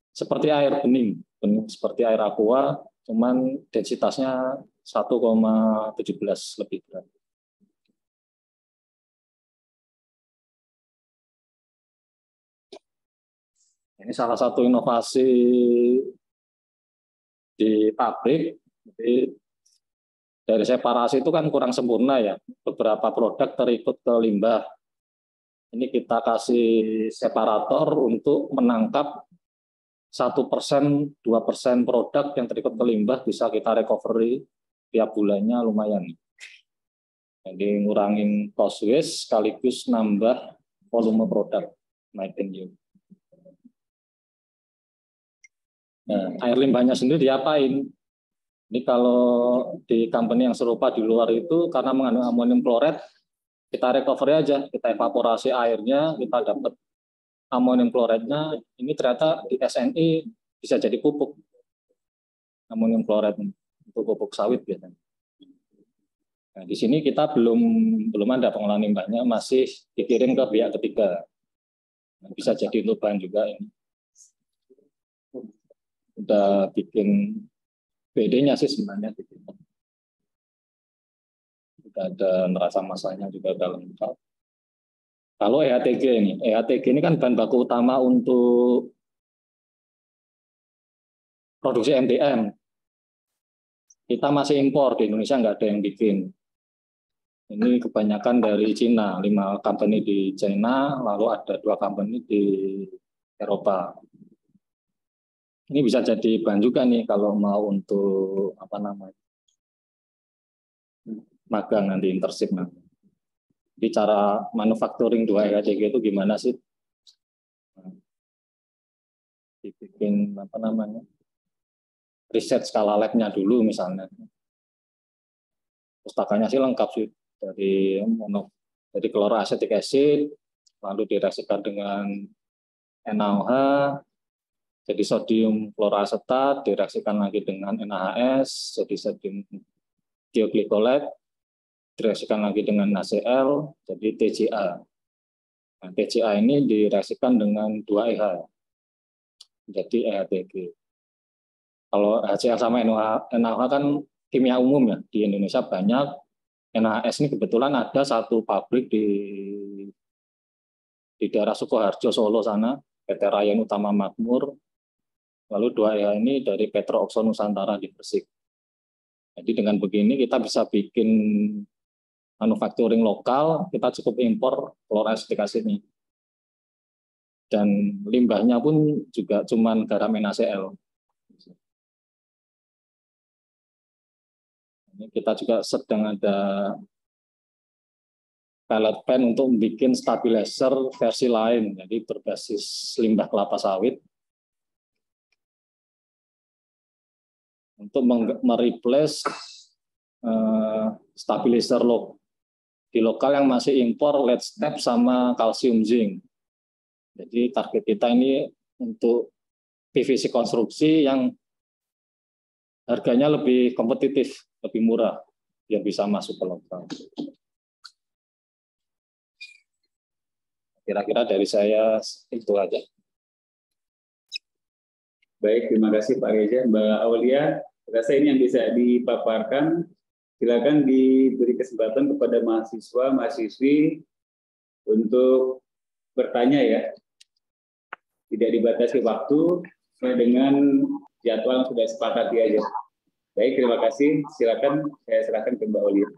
Speaker 5: seperti air bening seperti air aqua, cuman densitasnya 1,17 lebih berat. Ini salah satu inovasi di pabrik. Jadi dari separasi itu kan kurang sempurna ya. Beberapa produk terikut ke limbah. Ini kita kasih separator untuk menangkap 1%, 2% produk yang terikut ke limbah bisa kita recovery tiap bulannya lumayan. Jadi ngurangin cost waste sekaligus nambah volume produk naik new. Nah, air limbahnya sendiri diapain? Ini kalau di company yang serupa di luar itu karena mengandung amonium klorat, kita recovery aja, kita evaporasi airnya, kita dapat amonium kloratnya. Ini ternyata di SNI bisa jadi pupuk amonium klorat untuk pupuk sawit biasanya. Nah, di sini kita belum ada pengolahan limbahnya, masih dikirim ke pihak ketiga. Nah, bisa jadi untuk bahan juga ini. Udah bikin BD-nya sih sebenarnya. Udah ada neraca masanya juga dalam lengkap. Kalau EHTG ini kan bahan baku utama untuk produksi MDM. Kita masih impor, di Indonesia nggak ada yang bikin. Ini kebanyakan dari Cina, 5 company di China, lalu ada 2 company di Eropa. Ini bisa jadi bahan juga nih kalau mau untuk magang nanti internship nanti. Jadi cara manufacturing 2 EHTG itu gimana sih? Dibikin riset skala lab-nya dulu misalnya. Pustakanya sih lengkap sih dari chloroacetic acid, lalu direaksikan dengan NaOH, jadi sodium fluoroasetat, direaksikan lagi dengan NaHS, jadi sodium dioglycolate, direaksikan lagi dengan NaCl, jadi TCA. Nah, TCA ini direaksikan dengan 2EH, jadi EHTG. Kalau HCl sama NaOH kan kimia umum ya, di Indonesia banyak. NaHS ini kebetulan ada satu pabrik di daerah Sukoharjo, Solo sana, PT Rayon Utama Makmur. Lalu 2EH ini dari Petro Oxo Nusantara di Gresik. Jadi dengan begini kita bisa bikin manufacturing lokal, kita cukup impor chloroacetic acid ini. Dan limbahnya pun juga cuman garam NaCl. Ini kita juga sedang ada pilot pen untuk bikin stabilizer versi lain, jadi berbasis limbah kelapa sawit. Untuk mereplace stabilizer di lokal yang masih impor lead step sama kalsium zinc. Jadi target kita ini untuk PVC konstruksi yang harganya lebih kompetitif, lebih murah, biar bisa masuk ke lokal. Kira-kira dari saya itu aja.
Speaker 3: Baik, terima kasih Pak Reza. Mbak Aulia, rasa ini yang bisa dipaparkan. Silakan diberi kesempatan kepada mahasiswa, mahasiswi untuk bertanya ya. Tidak dibatasi waktu, sesuai dengan jadwal yang sudah sepakati aja. Baik, terima kasih. Silakan, saya serahkan ke Mbak Aulia.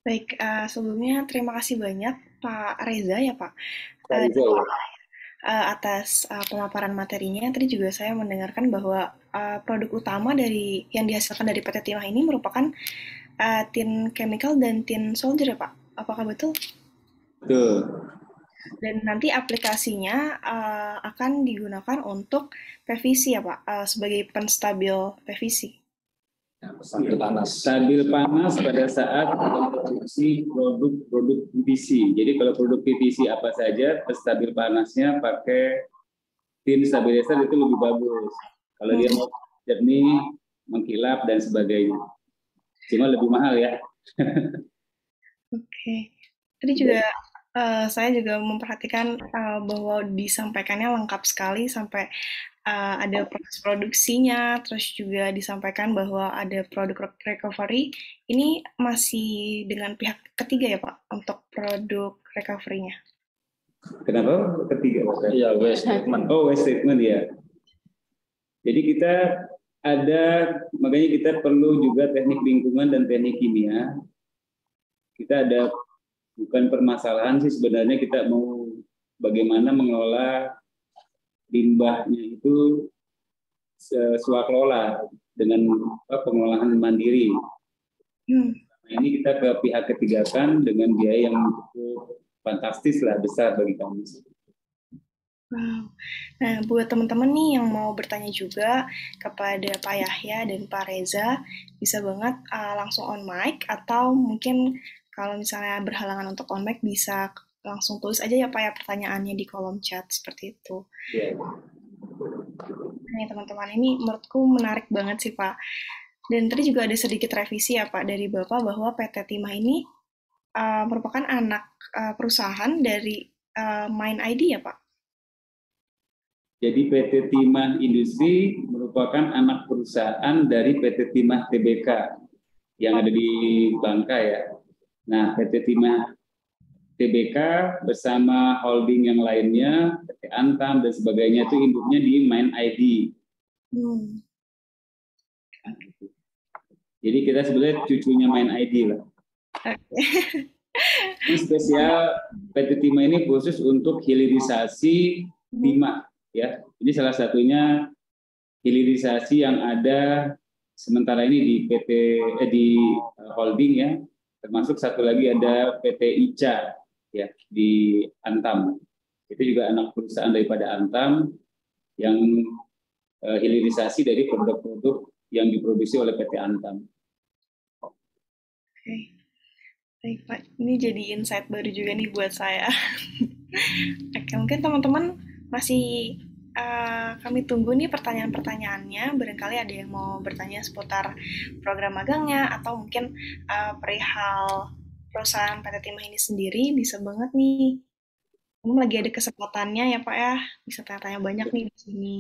Speaker 1: Baik, sebelumnya terima kasih banyak Pak Reza ya Pak.
Speaker 3: Pak Reza, ya.
Speaker 1: Atas pemaparan materinya. Tadi juga saya mendengarkan bahwa produk utama dari yang dihasilkan dari PT Timah ini merupakan tin chemical dan tin solder ya Pak. Apakah betul?
Speaker 3: Betul. Dan
Speaker 1: nanti aplikasinya akan digunakan untuk PVC ya Pak, sebagai penstabil PVC.
Speaker 3: Stabil panas pada saat memproduksi produk PVC. Jadi kalau produk PVC apa saja, stabil panasnya pakai tin stabilizer itu lebih bagus. Kalau dia mau jernih, mengkilap dan sebagainya. Cuma lebih mahal ya.
Speaker 1: Oke. Tadi juga saya juga memperhatikan bahwa disampaikannya lengkap sekali sampai ada proses produksinya, terus juga disampaikan bahwa ada produk recovery. Ini masih dengan pihak ketiga ya Pak untuk produk recovery-nya?
Speaker 3: Kenapa ketiga?
Speaker 5: Iya, waste treatment.
Speaker 3: Oh, waste treatment ya. Jadi kita makanya kita perlu juga teknik lingkungan dan teknik kimia. Kita ada bukan permasalahan sih sebenarnya, kita mau bagaimana mengelola limbahnya itu swakelola dengan pengelolaan mandiri. Nah, ini kita ke pihak ketiga kan dengan biaya yang cukup fantastis lah, besar bagi kami.
Speaker 1: Wow. Nah, buat teman-teman nih yang mau bertanya juga kepada Pak Yahya dan Pak Reza, bisa banget langsung on mic, atau mungkin kalau misalnya berhalangan untuk on mic bisa langsung tulis aja ya Pak ya pertanyaannya di kolom chat seperti itu.
Speaker 3: Yeah.
Speaker 1: Nah, teman-teman, ini menurutku menarik banget sih Pak. Dan tadi juga ada sedikit revisi ya Pak dari Bapak bahwa PT Timah ini merupakan anak perusahaan dari Mind ID ya Pak?
Speaker 3: Jadi PT Timah Industri merupakan anak perusahaan dari PT Timah Tbk yang ada di Bangka ya. Nah, PT Timah Tbk bersama holding yang lainnya, PT Antam dan sebagainya itu induknya di Mind ID. Jadi kita sebenarnya cucunya Mind ID lah. Ini spesial PT Timah ini khusus untuk hilirisasi timah ya. Ini salah satunya hilirisasi yang ada sementara ini di PT di holding ya. Termasuk satu lagi ada PT ICA ya di Antam. Itu juga anak perusahaan daripada Antam yang hilirisasi dari produk-produk yang diproduksi oleh PT Antam.
Speaker 1: Oke. Baik Pak, ini jadi insight baru juga nih buat saya. Oke, mungkin teman-teman masih kami tunggu nih pertanyaan-pertanyaannya. Barangkali ada yang mau bertanya seputar program magangnya atau mungkin perihal perusahaan PT Timah ini sendiri, bisa banget nih. Kamu lagi ada kesempatannya ya Pak ya, bisa tanya-tanya banyak nih di sini.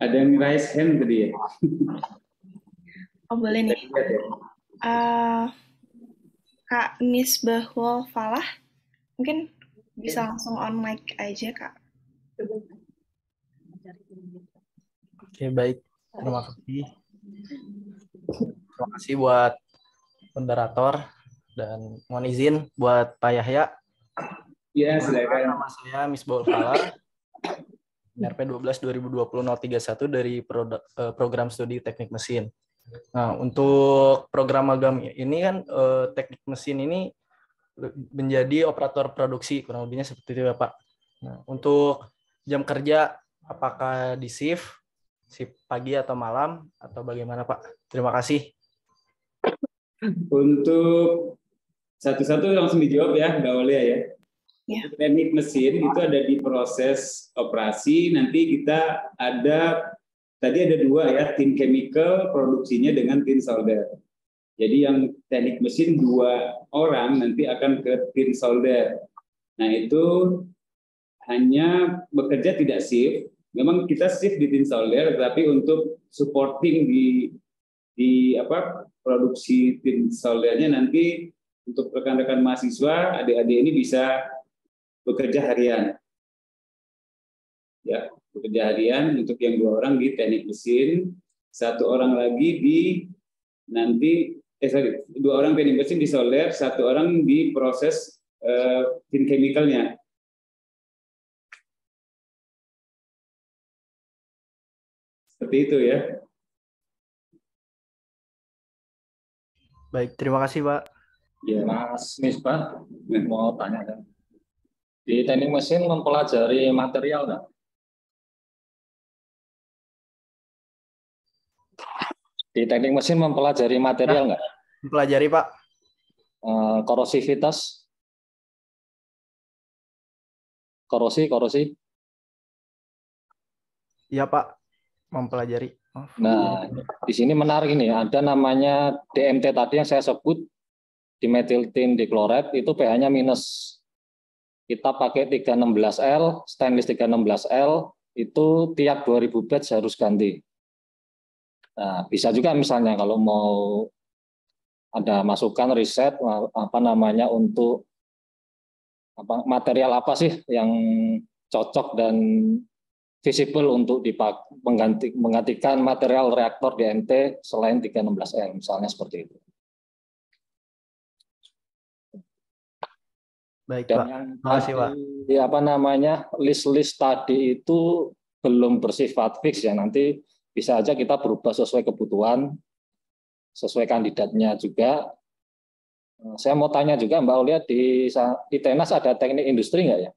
Speaker 3: Ada yang raise hand tadi ya?
Speaker 1: Oh boleh nih. Kak Misbahul Falah, mungkin bisa langsung on mic aja Kak.
Speaker 6: Oke, baik. Terima kasih. Terima kasih buat moderator dan mohon izin buat Pak Yahya.
Speaker 3: Ya, silakan.
Speaker 6: Nama saya Misbahul Falah. RP 12/2020-031 dari program studi teknik mesin. Nah, untuk program magang ini kan teknik mesin ini menjadi operator produksi, kurang lebihnya seperti itu ya Pak. Nah, untuk jam kerja apakah di shift pagi atau malam atau bagaimana Pak? Terima kasih.
Speaker 3: Untuk satu-satu langsung dijawab ya, Mbak Olia ya. Untuk teknik mesin itu ada di proses operasi, nanti kita tadi ada dua ya, tim chemical produksinya dengan tim solder. Jadi yang teknik mesin 2 orang nanti akan ke tim solder. Nah itu hanya bekerja tidak shift, memang kita shift di tim solder, tapi untuk supporting di produksi tim soldernya nanti untuk rekan-rekan mahasiswa, adik-adik ini bisa bekerja harian, ya bekerja harian untuk yang 2 orang di teknik mesin, 1 orang lagi di 2 orang teknik mesin di solder, 1 orang di proses tim chemicalnya. Seperti itu ya.
Speaker 6: Baik, terima kasih Pak.
Speaker 5: Ya, Mas Misbah, mau tanya kan? Di teknik mesin mempelajari material nggak? Di teknik mesin mempelajari material nggak?
Speaker 6: Mempelajari Pak.
Speaker 5: Korosivitas? korosi.
Speaker 6: Iya Pak, mempelajari. Maaf.
Speaker 5: Nah, di sini menarik ini, ada namanya DMT tadi yang saya sebut, dimethyltin dichloride, itu pH-nya minus. Kita pakai 316L, stainless 316L, itu tiap 2000 batch harus ganti. Nah, bisa juga misalnya kalau mau ada masukan riset untuk material apa sih yang cocok dan visible untuk menggantikan material reaktor DMT selain 316L, misalnya seperti itu.
Speaker 6: Baik
Speaker 5: Dan
Speaker 6: Pak,
Speaker 5: yang
Speaker 6: makasih Pak.
Speaker 5: List-list tadi itu belum bersifat fix ya, nanti bisa aja kita berubah sesuai kebutuhan, sesuai kandidatnya juga. Saya mau tanya juga Mbak Aulia, di Tenas ada teknik industri nggak ya?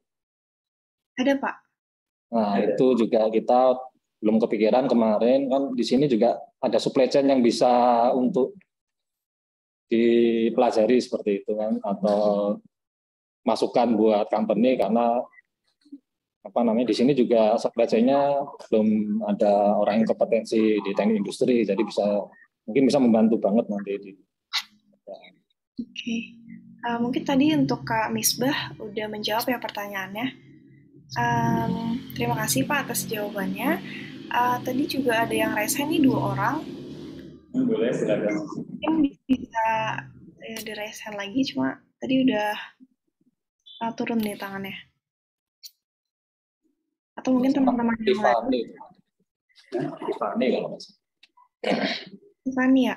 Speaker 1: Ada Pak.
Speaker 5: Nah, itu juga kita belum kepikiran kemarin, kan di sini juga ada supply chain yang bisa untuk dipelajari seperti itu kan, atau masukan buat company, karena di sini juga supply chain-nya belum ada orang yang kompetensi di teknik industri, jadi mungkin bisa membantu banget nanti di.
Speaker 1: Oke. Mungkin tadi untuk Kak Misbah udah menjawab ya pertanyaannya. Terima kasih Pak atas jawabannya. Tadi juga ada yang raise hand nih 2 orang.
Speaker 3: Boleh, silakan.
Speaker 1: Mungkin bisa di raise hand lagi, cuma tadi udah turun nih tangannya. Atau mungkin teman-teman yang lain.
Speaker 5: Tiffany kalau nggak salah.
Speaker 1: Tiffany ya?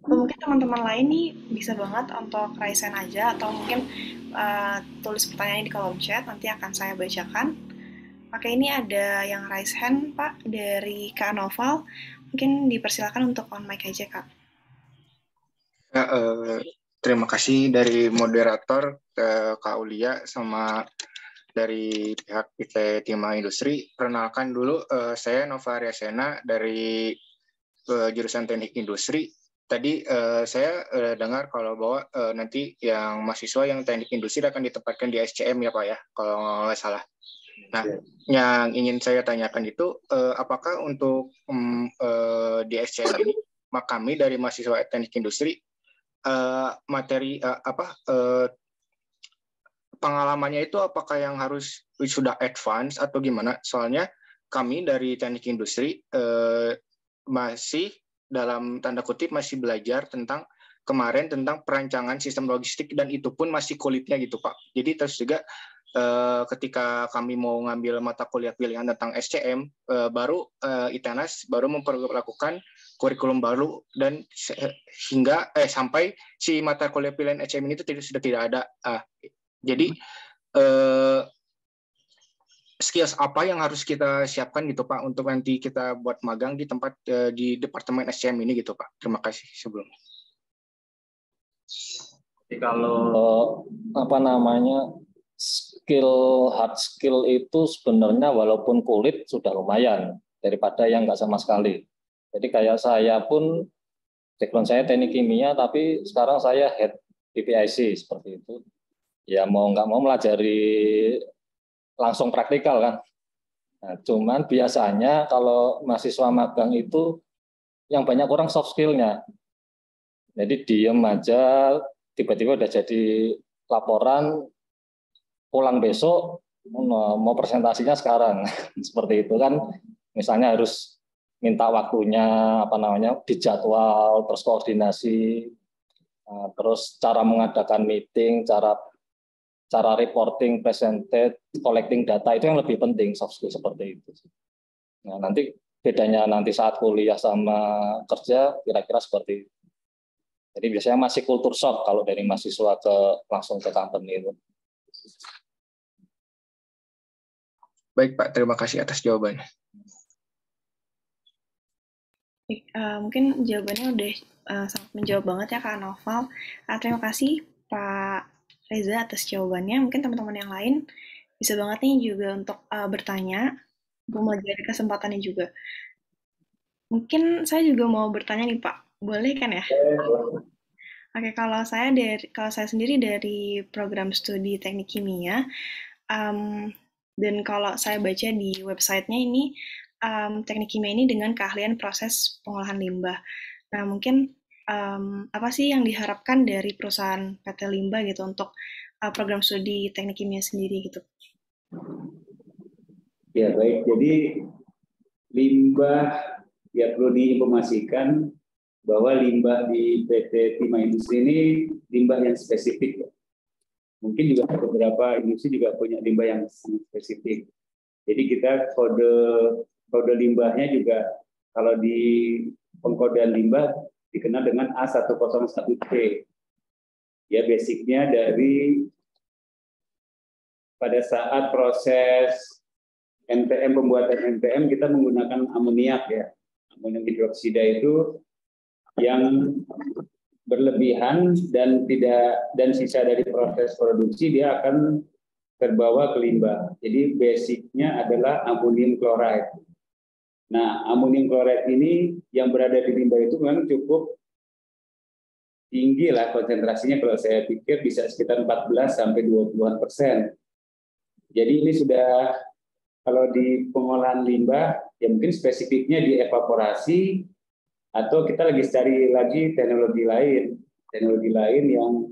Speaker 1: Atau mungkin teman-teman lain nih bisa banget untuk raise hand aja, atau mungkin tulis pertanyaannya di kolom chat, nanti akan saya bacakan. Oke, ini ada yang raise hand Pak dari Kak Noval, mungkin dipersilakan untuk on mic aja Kak.
Speaker 7: Ya, terima kasih dari moderator Kak Aulia sama dari pihak PT Timah Industri. Perkenalkan dulu, saya Nova Aryasena dari jurusan Teknik Industri. Tadi saya dengar kalau bahwa nanti yang mahasiswa yang Teknik Industri akan ditempatkan di SCM ya Pak ya, kalau nggak salah. Nah, yang ingin saya tanyakan itu apakah untuk di SCM ini kami dari mahasiswa Teknik Industri pengalamannya itu apakah yang harus sudah advance atau gimana? Soalnya kami dari Teknik Industri masih dalam tanda kutip masih belajar tentang perancangan sistem logistik, dan itu pun masih kulitnya gitu Pak. Jadi terus juga ketika kami mau ngambil mata kuliah pilihan tentang SCM, baru ITENAS baru memperlakukan kurikulum baru, dan hingga sampai si mata kuliah pilihan SCM ini sudah tidak ada. Jadi skills apa yang harus kita siapkan gitu Pak untuk nanti kita buat magang di tempat di departemen SCM ini gitu Pak. Terima kasih sebelumnya.
Speaker 5: Jadi kalau hard skill itu sebenarnya walaupun kulit sudah lumayan daripada yang nggak sama sekali. Jadi kayak saya pun background saya teknik kimia, tapi sekarang saya head PPIC seperti itu. Ya mau nggak mau melajari langsung praktikal kan. Nah, cuman biasanya kalau mahasiswa magang itu yang banyak orang soft skill-nya. Jadi diem aja, tiba-tiba udah jadi laporan, pulang besok mau presentasinya sekarang. Seperti itu kan, misalnya harus minta waktunya dijadwal, terus koordinasi, terus cara mengadakan meeting, cara reporting, presented, collecting data, itu yang lebih penting, soft skill seperti itu. Nah, nanti bedanya nanti saat kuliah sama kerja kira-kira seperti itu. Jadi biasanya masih culture shock kalau dari mahasiswa langsung ke company itu.
Speaker 7: Baik Pak, terima kasih atas jawabannya.
Speaker 1: Mungkin jawabannya udah sangat menjawab banget ya Kak Noval. Terima kasih Pak Reza atas jawabannya. Mungkin teman-teman yang lain bisa banget nih juga untuk bertanya, mempelajari kesempatannya juga. Mungkin saya juga mau bertanya nih Pak, boleh kan ya? Oke, kalau saya sendiri dari program studi teknik kimia, dan kalau saya baca di websitenya ini, teknik kimia ini dengan keahlian proses pengolahan limbah. Nah, mungkin apa sih yang diharapkan dari perusahaan PT Limbah gitu untuk program studi teknik kimia sendiri gitu?
Speaker 3: Ya baik, jadi limbah ya perlu diinformasikan bahwa limbah di PT Timah Industri ini limbah yang spesifik. Mungkin juga beberapa industri juga punya limbah yang sangat spesifik. Jadi kita kode limbahnya juga kalau di pengkodean limbah dikenal dengan A101T. Ya basicnya dari pada saat proses pembuatan NPM kita menggunakan amoniak ya. Amonium hidroksida itu yang berlebihan dan sisa dari proses produksi dia akan terbawa ke limbah. Jadi basicnya adalah amonium chloride. Nah, amonium chloride ini yang berada di limbah itu memang cukup tinggi lah konsentrasinya, kalau saya pikir bisa sekitar 14 sampai 20%. Jadi ini sudah kalau di pengolahan limbah ya mungkin spesifiknya di evaporasi, atau kita lagi cari lagi teknologi lain yang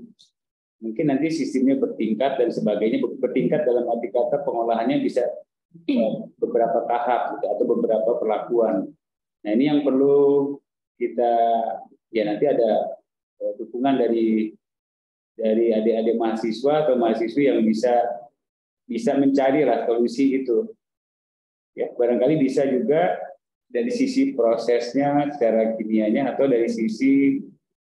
Speaker 3: mungkin nanti sistemnya bertingkat dan sebagainya. Bertingkat dalam arti kata pengolahannya bisa beberapa tahap gitu, atau beberapa perlakuan. Nah ini yang perlu kita ya nanti ada dukungan dari adik-adik mahasiswa atau mahasiswi yang bisa mencari lah solusi itu. Ya barangkali bisa juga dari sisi prosesnya secara kimianya, atau dari sisi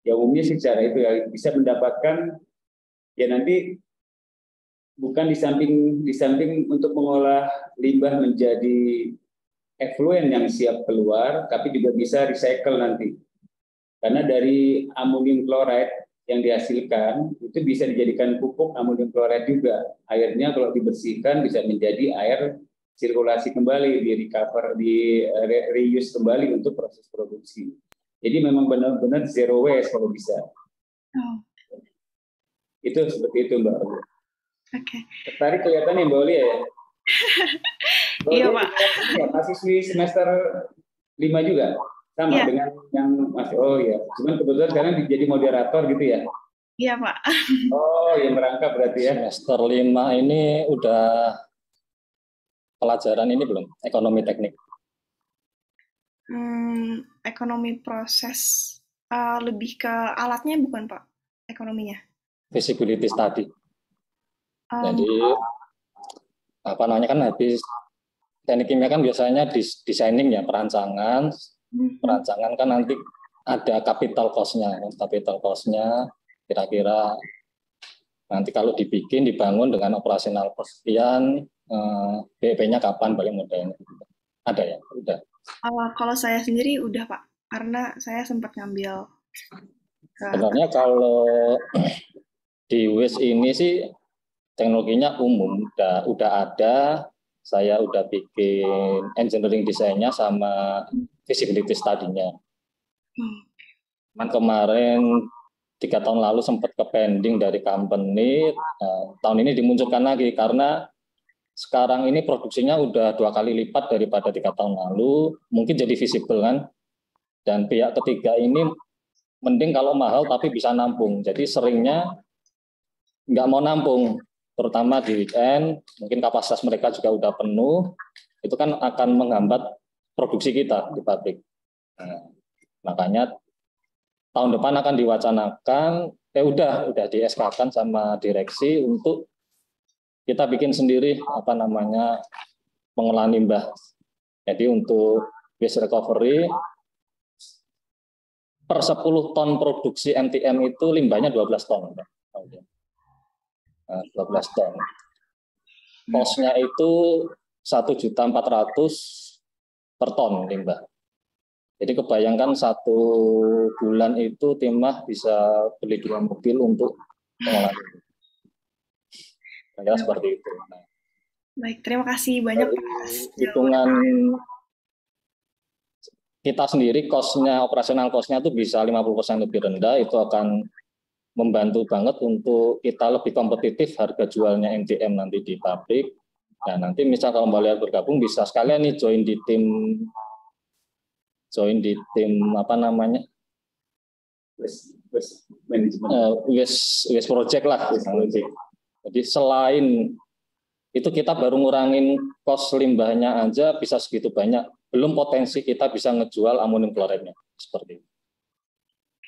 Speaker 3: ya umumnya secara itu ya bisa mendapatkan ya nanti bukan di samping untuk mengolah limbah menjadi effluent yang siap keluar, tapi juga bisa recycle nanti. Karena dari amonium chloride yang dihasilkan itu bisa dijadikan pupuk amonium chloride juga. Airnya kalau dibersihkan bisa menjadi air sirkulasi kembali, di recover, di reuse kembali untuk proses produksi. Jadi memang benar-benar zero waste kalau bisa.
Speaker 1: Oh.
Speaker 3: Itu seperti itu Mbak Oli.
Speaker 1: Oke.
Speaker 3: Tertarik kelihatannya Mbak Oli ya?
Speaker 1: Iya Pak.
Speaker 3: Ya, mahasiswi semester 5 juga? Sama
Speaker 1: Iya.
Speaker 3: Dengan yang masih, oh ya. Cuman kebetulan sekarang jadi moderator gitu ya?
Speaker 1: Iya Pak.
Speaker 3: Oh, yang merangkap berarti ya?
Speaker 5: Semester 5 ini udah pelajaran ini belum? Ekonomi teknik.
Speaker 1: Ekonomi proses lebih ke alatnya bukan Pak? Ekonominya?
Speaker 5: Feasibility study. Jadi apa namanya kan habis teknik kimia kan biasanya designing ya, perancangan kan nanti ada capital cost-nya. Capital cost-nya kira-kira nanti kalau dibangun dengan operasional cost sekian, BEP-nya kapan balik modalnya? Ada ya? Udah.
Speaker 1: Kalau saya sendiri udah Pak, karena saya sempat ngambil.
Speaker 5: Sebenarnya kalau di WIS ini sih teknologinya umum, udah ada. Saya udah bikin engineering desainnya sama feasibility study-nya. Kemarin 3 tahun lalu sempat ke pending dari company. Tahun ini dimunculkan lagi karena sekarang ini produksinya udah 2 kali lipat daripada 3 tahun lalu. Mungkin jadi visible kan. Dan pihak ketiga ini mending kalau mahal tapi bisa nampung. Jadi seringnya nggak mau nampung, terutama di weekend, mungkin kapasitas mereka juga udah penuh, itu kan akan menghambat produksi kita di pabrik. Makanya tahun depan akan diwacanakan, udah di SK-kan sama direksi untuk kita bikin sendiri pengolahan limbah. Jadi untuk waste recovery per 10 ton produksi MTM itu limbahnya 12 ton. 12 ton. Cost-nya itu 1.400.000 per ton limbah. Jadi kebayangkan 1 bulan itu Timah bisa beli 2 mobil untuk pengolahan limbah. Kira seperti itu.
Speaker 1: Baik, terima kasih banyak Pak.
Speaker 5: Hitungan kita sendiri operasional cost-nya itu bisa 50% lebih rendah, itu akan membantu banget untuk kita lebih kompetitif harga jualnya NDM nanti di pabrik. Nah, nanti misal kalau Mbak Lia bergabung bisa sekalian nih join di tim apa namanya? Waste project lah. Jadi selain itu kita baru ngurangin kos limbahnya aja bisa segitu banyak. Belum potensi kita bisa ngejual amonium klorida seperti itu.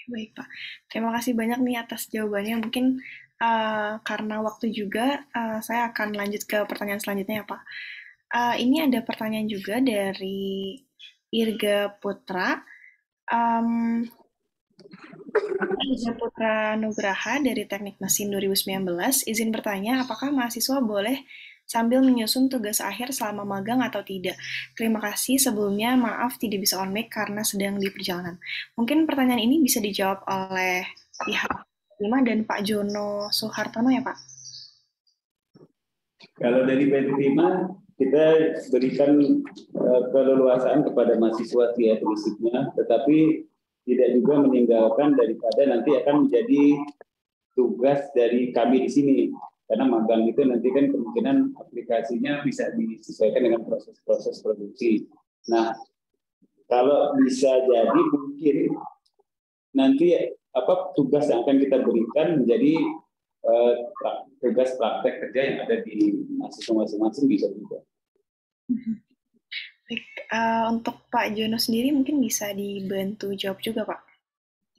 Speaker 1: Baik, Pak. Terima kasih banyak nih atas jawabannya. Mungkin karena waktu juga, saya akan lanjut ke pertanyaan selanjutnya ya, Pak. Ini ada pertanyaan juga dari Irga Putra. Irga Putra Nugraha dari Teknik Mesin 2019. Izin bertanya, apakah mahasiswa boleh sambil menyusun tugas akhir selama magang atau tidak? Terima kasih sebelumnya, maaf tidak bisa on mic karena sedang di perjalanan. Mungkin pertanyaan ini bisa dijawab oleh pihak Lima dan Pak Jono Soehartono ya Pak?
Speaker 3: Kalau dari PT5 kita berikan keleluasaan kepada mahasiswa via prinsipnya, tetapi tidak juga meninggalkan daripada nanti akan menjadi tugas dari kami di sini. Karena magang itu nanti kan kemungkinan aplikasinya bisa disesuaikan dengan proses-proses produksi. Nah, kalau bisa jadi mungkin nanti tugas yang akan kita berikan menjadi tugas praktek kerja yang ada di mahasiswa masing-masing bisa juga.
Speaker 1: Baik, untuk Pak Jono sendiri mungkin bisa dibantu jawab juga Pak.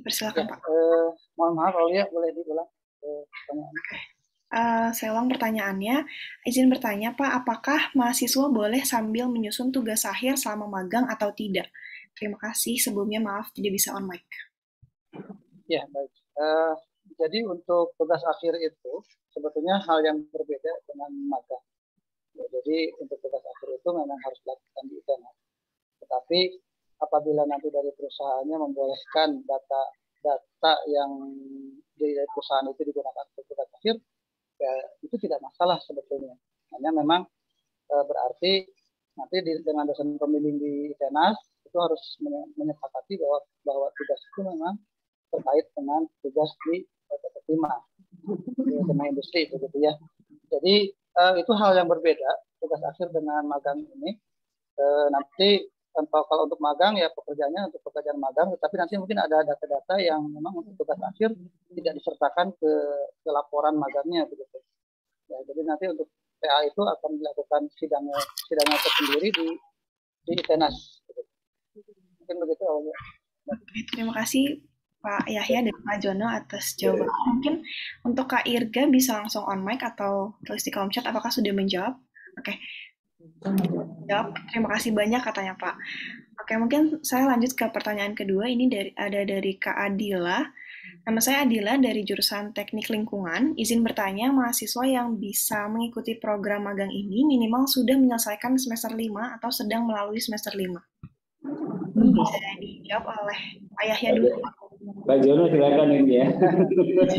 Speaker 1: Persilakan Pak.
Speaker 2: Mohon maaf, Aulia boleh diulang pertanyaan.
Speaker 1: Saya ulang pertanyaannya. Izin bertanya Pak, apakah mahasiswa boleh sambil menyusun tugas akhir selama magang atau tidak? Terima kasih. Sebelumnya maaf tidak bisa on mic.
Speaker 2: Ya, baik. Jadi untuk tugas akhir itu sebetulnya hal yang berbeda dengan magang. Ya, jadi untuk tugas akhir itu memang harus dilakukan di ITENAS. Tetapi apabila nanti dari perusahaannya membolehkan data yang dari perusahaan itu digunakan untuk tugas akhir, ya itu tidak masalah sebetulnya. Hanya memang berarti nanti dengan dosen pembimbing di ITENAS itu harus menyepakati bahwa tugas itu memang terkait dengan tugas di PT5 sama industri begitu ya. Jadi itu hal yang berbeda tugas akhir dengan magang ini. Nanti kalau untuk magang ya pekerjaannya untuk pekerjaan magang, tetapi nanti mungkin ada data-data yang memang untuk tugas akhir tidak disertakan ke laporan magangnya begitu. Ya, jadi nanti untuk PA itu akan dilakukan sidangnya tersendiri di ITENAS. Mungkin begitu.
Speaker 1: Terima kasih Pak Yahya dan Pak Jono atas jawaban. Mungkin untuk Kak Irga bisa langsung on mic atau tulis di kolom chat apakah sudah menjawab? Oke. Jawab. Terima kasih banyak katanya Pak. Oke, mungkin saya lanjut ke pertanyaan kedua. Ini dari Kak Adila. Nama saya Adila dari jurusan Teknik Lingkungan. Izin bertanya, mahasiswa yang bisa mengikuti program magang ini minimal sudah menyelesaikan semester 5 atau sedang melalui semester 5. Ini bisa dijawab oleh Pak Yahya dulu.
Speaker 3: Pak Jono silakan ini ya.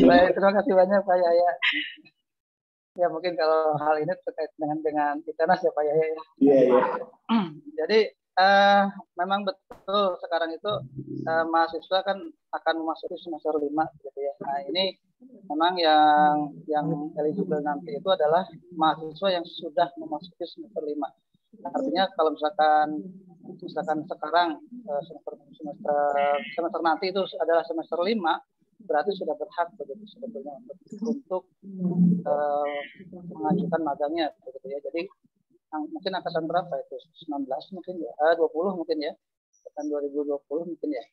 Speaker 2: Baik, terima kasih banyak Pak Yahya. Ya mungkin kalau hal ini terkait dengan ITENAS ya Pak Yahya.
Speaker 3: Iya, iya.
Speaker 2: Jadi memang betul sekarang itu mahasiswa kan akan memasuki semester 5 gitu ya. Nah, ini memang yang eligible nanti itu adalah mahasiswa yang sudah memasuki semester 5. Artinya kalau misalkan sekarang semester nanti itu adalah semester 5, berarti sudah berhak begitu sebetulnya untuk mengajukan magangnya begitu ya. Jadi mungkin angkatan berapa itu? 19 mungkin ya, 20 mungkin ya. Tahun 2020 mungkin ya.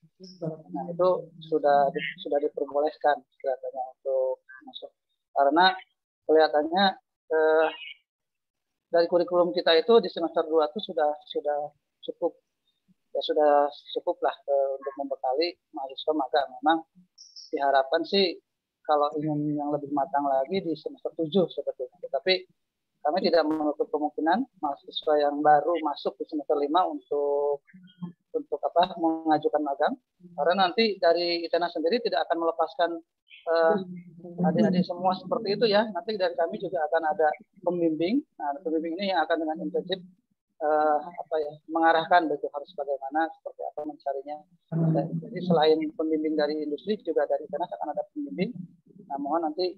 Speaker 2: Nah, itu sudah diperbolehkan kelihatannya untuk masuk. Karena kelihatannya dari kurikulum kita itu di semester 2 itu sudah cukup ya, sudah cukup lah untuk membekali mahasiswa magang. Memang diharapkan sih kalau ingin yang lebih matang lagi di semester 7 sebetulnya. Tetapi kami tidak menutup kemungkinan mahasiswa yang baru masuk di semester 5 untuk mengajukan magang. Karena nanti dari ITENAS sendiri tidak akan melepaskan adik-adik semua seperti itu ya. Nanti dari kami juga akan ada pembimbing. Nah, pembimbing ini yang akan dengan intensif mengarahkan begitu harus bagaimana, seperti apa mencarinya. Jadi selain pembimbing dari industri juga dari ITENAS akan ada pembimbing Nah, mohon nanti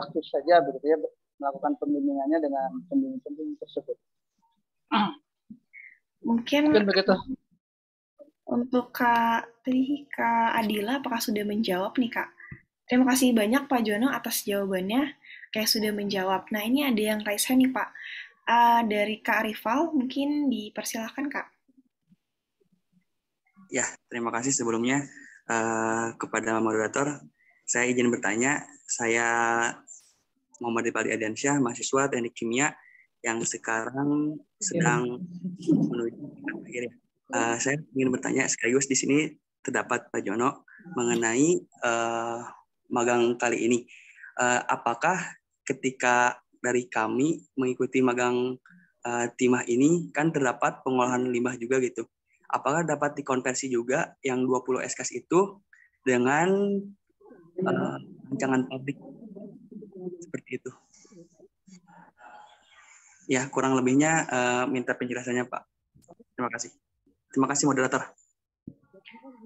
Speaker 2: aktif saja begitu ya, melakukan pembimbingannya dengan pembimbing tersebut.
Speaker 1: Mungkin
Speaker 2: begitu.
Speaker 1: untuk Kak Adila, apakah sudah menjawab nih Kak? Terima kasih banyak Pak Jono atas jawabannya, kayak sudah menjawab. Nah ini ada yang raise hand nih Pak, dari Kak Rival, mungkin dipersilahkan Kak.
Speaker 8: Ya, terima kasih sebelumnya kepada moderator. Saya izin bertanya, saya Muhammad Rifaldi Ardiansyah, mahasiswa Teknik Kimia yang sekarang sedang menuju akhir. Saya ingin bertanya sekaligus di sini terdapat Pak Jono mengenai magang kali ini. Apakah ketika dari kami mengikuti magang timah ini kan terdapat pengolahan limbah juga gitu. Apakah dapat dikonversi juga yang 20 SKS itu dengan rancangan pabrik seperti itu? Ya, kurang lebihnya minta penjelasannya Pak. Terima kasih. Terima kasih moderator.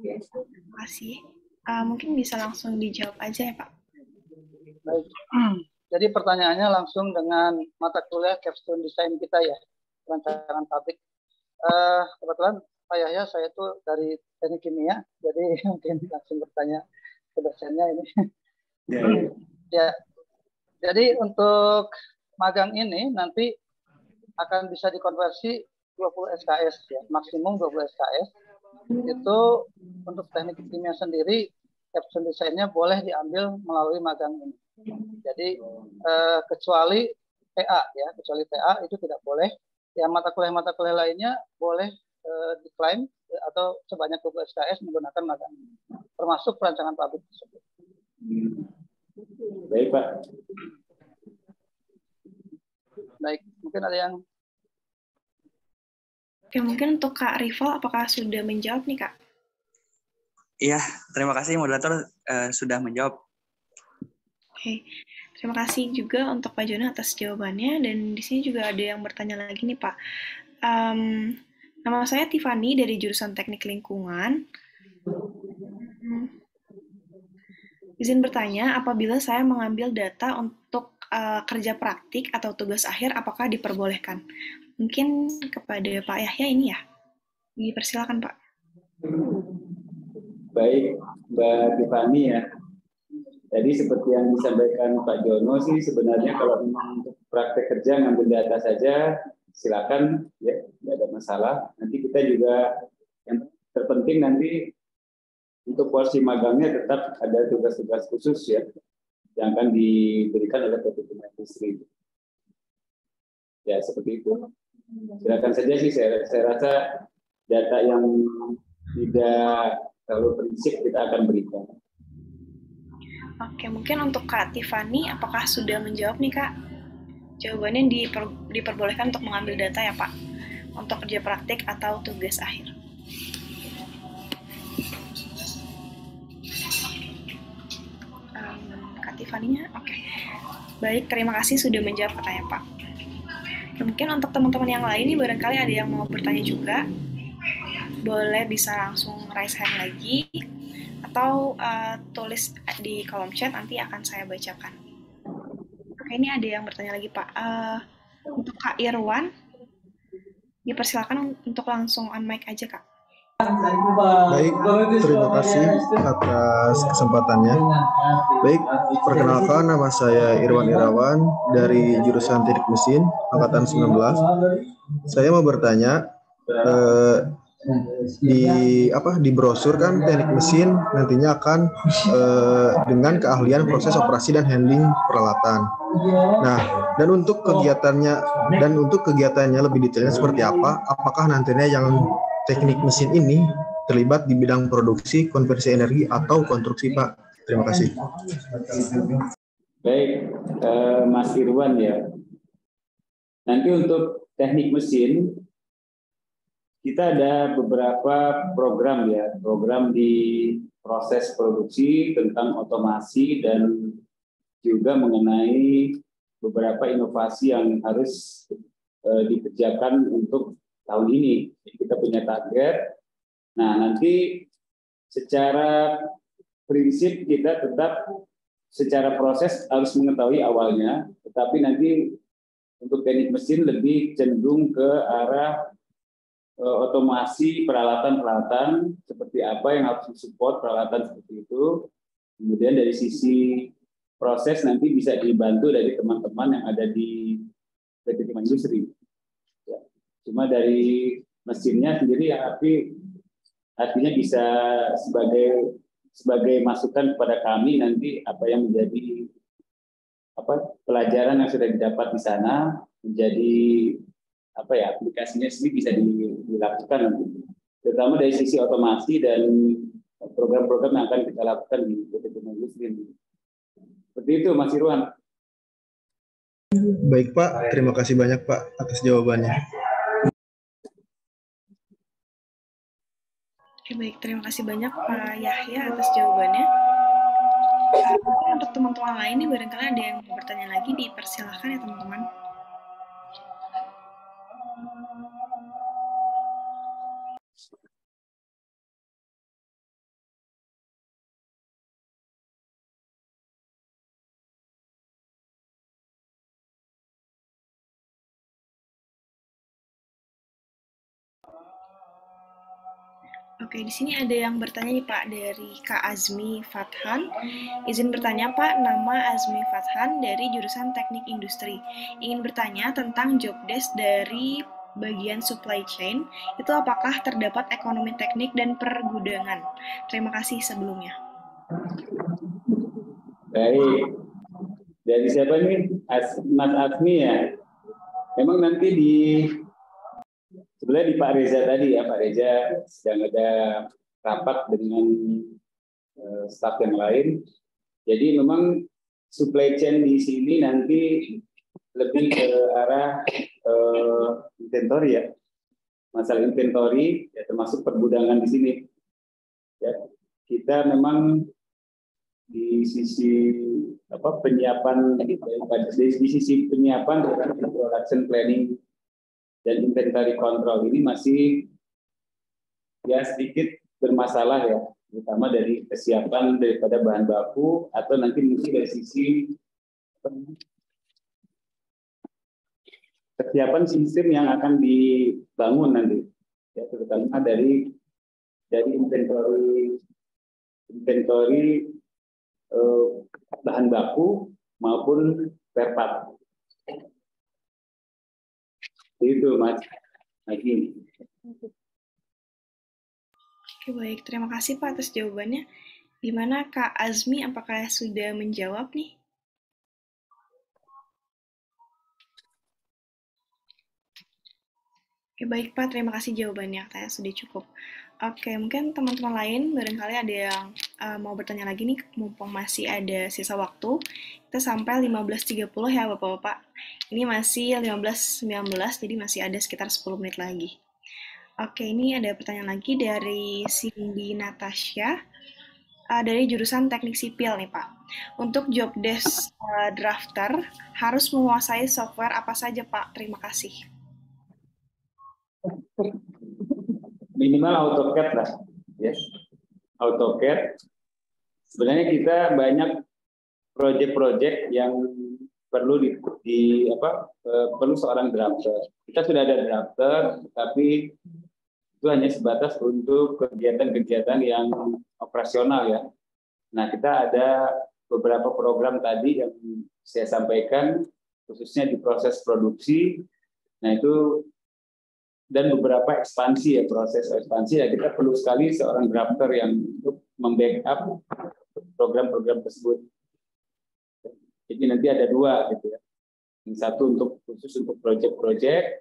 Speaker 1: Terima kasih. Mungkin bisa langsung dijawab aja ya Pak.
Speaker 2: Baik. Jadi pertanyaannya langsung dengan mata kuliah capstone design kita ya, rancangan pabrik. Kebetulan Pak Yahya, saya tuh dari Teknik Kimia, jadi mungkin langsung bertanya ke dosennya ini. Ya, jadi untuk magang ini nanti akan bisa dikonversi 20 SKS ya, maksimum 20 SKS. Itu untuk teknik kimia sendiri, capstone desainnya boleh diambil melalui magang ini. Jadi kecuali PA ya, kecuali PA itu tidak boleh. Ya mata kuliah lainnya boleh diklaim atau sebanyak 20 SKS menggunakan magang ini, termasuk perancangan pabrik tersebut.
Speaker 3: Baik Pak.
Speaker 2: Baik, mungkin ada yang.
Speaker 1: Oke, mungkin untuk Kak Rival, apakah sudah menjawab nih Kak?
Speaker 8: Iya, terima kasih moderator sudah menjawab.
Speaker 1: Oke, terima kasih juga untuk Pak Jono atas jawabannya, dan di sini juga ada yang bertanya lagi nih Pak. Nama saya Tiffany dari jurusan Teknik Lingkungan. Izin bertanya, apabila saya mengambil data untuk kerja praktik atau tugas akhir, apakah diperbolehkan? Mungkin kepada Pak Yahya ini ya, dipersilakan Pak.
Speaker 3: Baik, Mbak Tiffany ya. Jadi seperti yang disampaikan Pak Jono sih, sebenarnya kalau memang untuk praktek kerja ngambil data saja, silakan ya, nggak ada masalah. Nanti kita juga yang terpenting nanti untuk porsi magangnya tetap ada tugas-tugas khusus ya, yang akan diberikan oleh PT Timah Industri. Ya seperti itu. Silakan saja sih, saya rasa data yang tidak terlalu prinsip kita akan berikan.
Speaker 1: Oke, mungkin untuk Kak Tiffany, apakah sudah menjawab nih Kak? Jawabannya diperbolehkan untuk mengambil data ya Pak, untuk kerja praktik atau tugas akhir. Kak Tiffany-nya, oke. Baik, terima kasih sudah menjawab katanya Pak. Mungkin untuk teman-teman yang lain nih, barangkali ada yang mau bertanya juga, boleh bisa langsung raise hand lagi, atau tulis di kolom chat, nanti akan saya bacakan. Oke, ini ada yang bertanya lagi Pak. Untuk Kak Irwan, dipersilakan untuk langsung on mic aja Kak.
Speaker 9: Baik, terima kasih atas kesempatannya. Baik, perkenalkan nama saya Irwan Irawan dari jurusan Teknik Mesin angkatan 19. Saya mau bertanya, di brosur kan teknik mesin nantinya akan dengan keahlian proses operasi dan handling peralatan. Nah, dan untuk kegiatannya lebih detailnya seperti apa? Apakah nantinya yang teknik mesin ini terlibat di bidang produksi, konversi energi atau konstruksi, Pak? Terima kasih.
Speaker 3: Baik, Mas Irwan ya. Nanti untuk teknik mesin kita ada beberapa program ya, program di proses produksi tentang otomasi dan juga mengenai beberapa inovasi yang harus dikerjakan untuk tahun ini. Jadi kita punya target. Nah, nanti secara prinsip kita tetap secara proses harus mengetahui awalnya, tetapi nanti untuk teknik mesin lebih cenderung ke arah otomasi peralatan-peralatan seperti apa yang harus disupport peralatan seperti itu. Kemudian dari sisi proses nanti bisa dibantu dari teman-teman yang ada di PT Timah Industri. Ya. Cuma dari mesinnya sendiri yang artinya bisa sebagai masukan kepada kami nanti apa yang menjadi pelajaran yang sudah didapat di sana menjadi aplikasinya sendiri bisa dilakukan nanti. Terutama dari sisi otomasi dan program-program yang akan kita lakukan di PT Timah Industri. Seperti itu Mas Irwan.
Speaker 9: Baik Pak, terima kasih banyak Pak atas jawabannya.
Speaker 1: Oke, baik, terima kasih banyak Pak Yahya atas jawabannya. Untuk teman-teman lain nih, barangkali ada yang mau bertanya lagi, dipersilahkan ya teman-teman. Oke, di sini ada yang bertanya nih Pak dari Kak Azmi Fathan. Izin bertanya Pak, nama Azmi Fathan dari jurusan Teknik Industri. Ingin bertanya tentang job desk dari bagian supply chain, itu apakah terdapat ekonomi teknik dan pergudangan? Terima kasih sebelumnya.
Speaker 3: Baik, dari siapa nih? Mas Azmi ya? Memang nanti sebenarnya di Pak Reza tadi ya, Pak Reza sedang ada rapat dengan staf yang lain. Jadi memang supply chain di sini nanti lebih ke arah inventory ya, masalah inventory ya, termasuk pergudangan di sini. Ya, kita memang di sisi penyiapan di sisi penyiapan production planning dan inventory control ini masih ya sedikit bermasalah ya, terutama dari kesiapan daripada bahan baku atau nanti mungkin dari sisi kesiapan sistem yang akan dibangun nanti ya, terutama dari inventory bahan baku maupun spare part. Itu Mas Nagi.
Speaker 1: Oke, baik, terima kasih Pak atas jawabannya. Gimana Kak Azmi, apakah sudah menjawab nih? Oke, baik Pak, terima kasih jawabannya. Kayaknya sudah cukup. Oke, mungkin teman-teman lain barangkali ada yang mau bertanya lagi nih, mumpung masih ada sisa waktu. Kita sampai 15.30 ya Bapak-Bapak. Ini masih 15.19, jadi masih ada sekitar 10 menit lagi. Oke, ini ada pertanyaan lagi dari Cindy Natasha dari jurusan Teknik Sipil nih Pak. Untuk job desk drafter harus menguasai software apa saja Pak? Terima kasih.
Speaker 3: Minimal AutoCAD lah, yes. AutoCAD. Sebenarnya kita banyak proyek-proyek yang perlu perlu seorang drafter. Kita sudah ada drafter, tapi itu hanya sebatas untuk kegiatan-kegiatan yang operasional ya. Nah, kita ada beberapa program tadi yang saya sampaikan, khususnya di proses produksi. Nah, itu dan beberapa ekspansi ya, proses ekspansi ya, kita perlu sekali seorang drafter yang untuk membackup program-program tersebut. Jadi nanti ada dua gitu ya. Yang satu khusus untuk proyek-proyek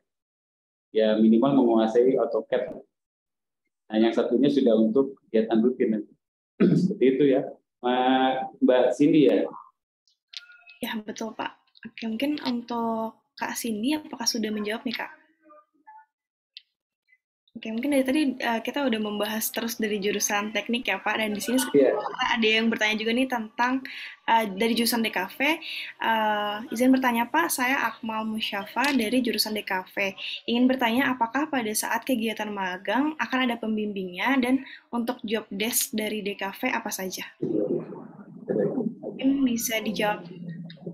Speaker 3: ya minimal menguasai AutoCAD. Nah, yang satunya sudah untuk kegiatan rutin nanti. Seperti itu ya, Mbak Cindy ya.
Speaker 1: Ya betul Pak. Oke, mungkin untuk Kak Cindy apakah sudah menjawab nih Kak? Oke, mungkin dari tadi kita udah membahas terus dari jurusan teknik ya Pak, dan di sini ada yang bertanya juga nih tentang dari jurusan DKV. Izin bertanya Pak, saya Akmal Musyafa dari jurusan DKV. Ingin bertanya apakah pada saat kegiatan magang akan ada pembimbingnya dan untuk job desk dari DKV apa saja? Mungkin mungkin bisa dijawab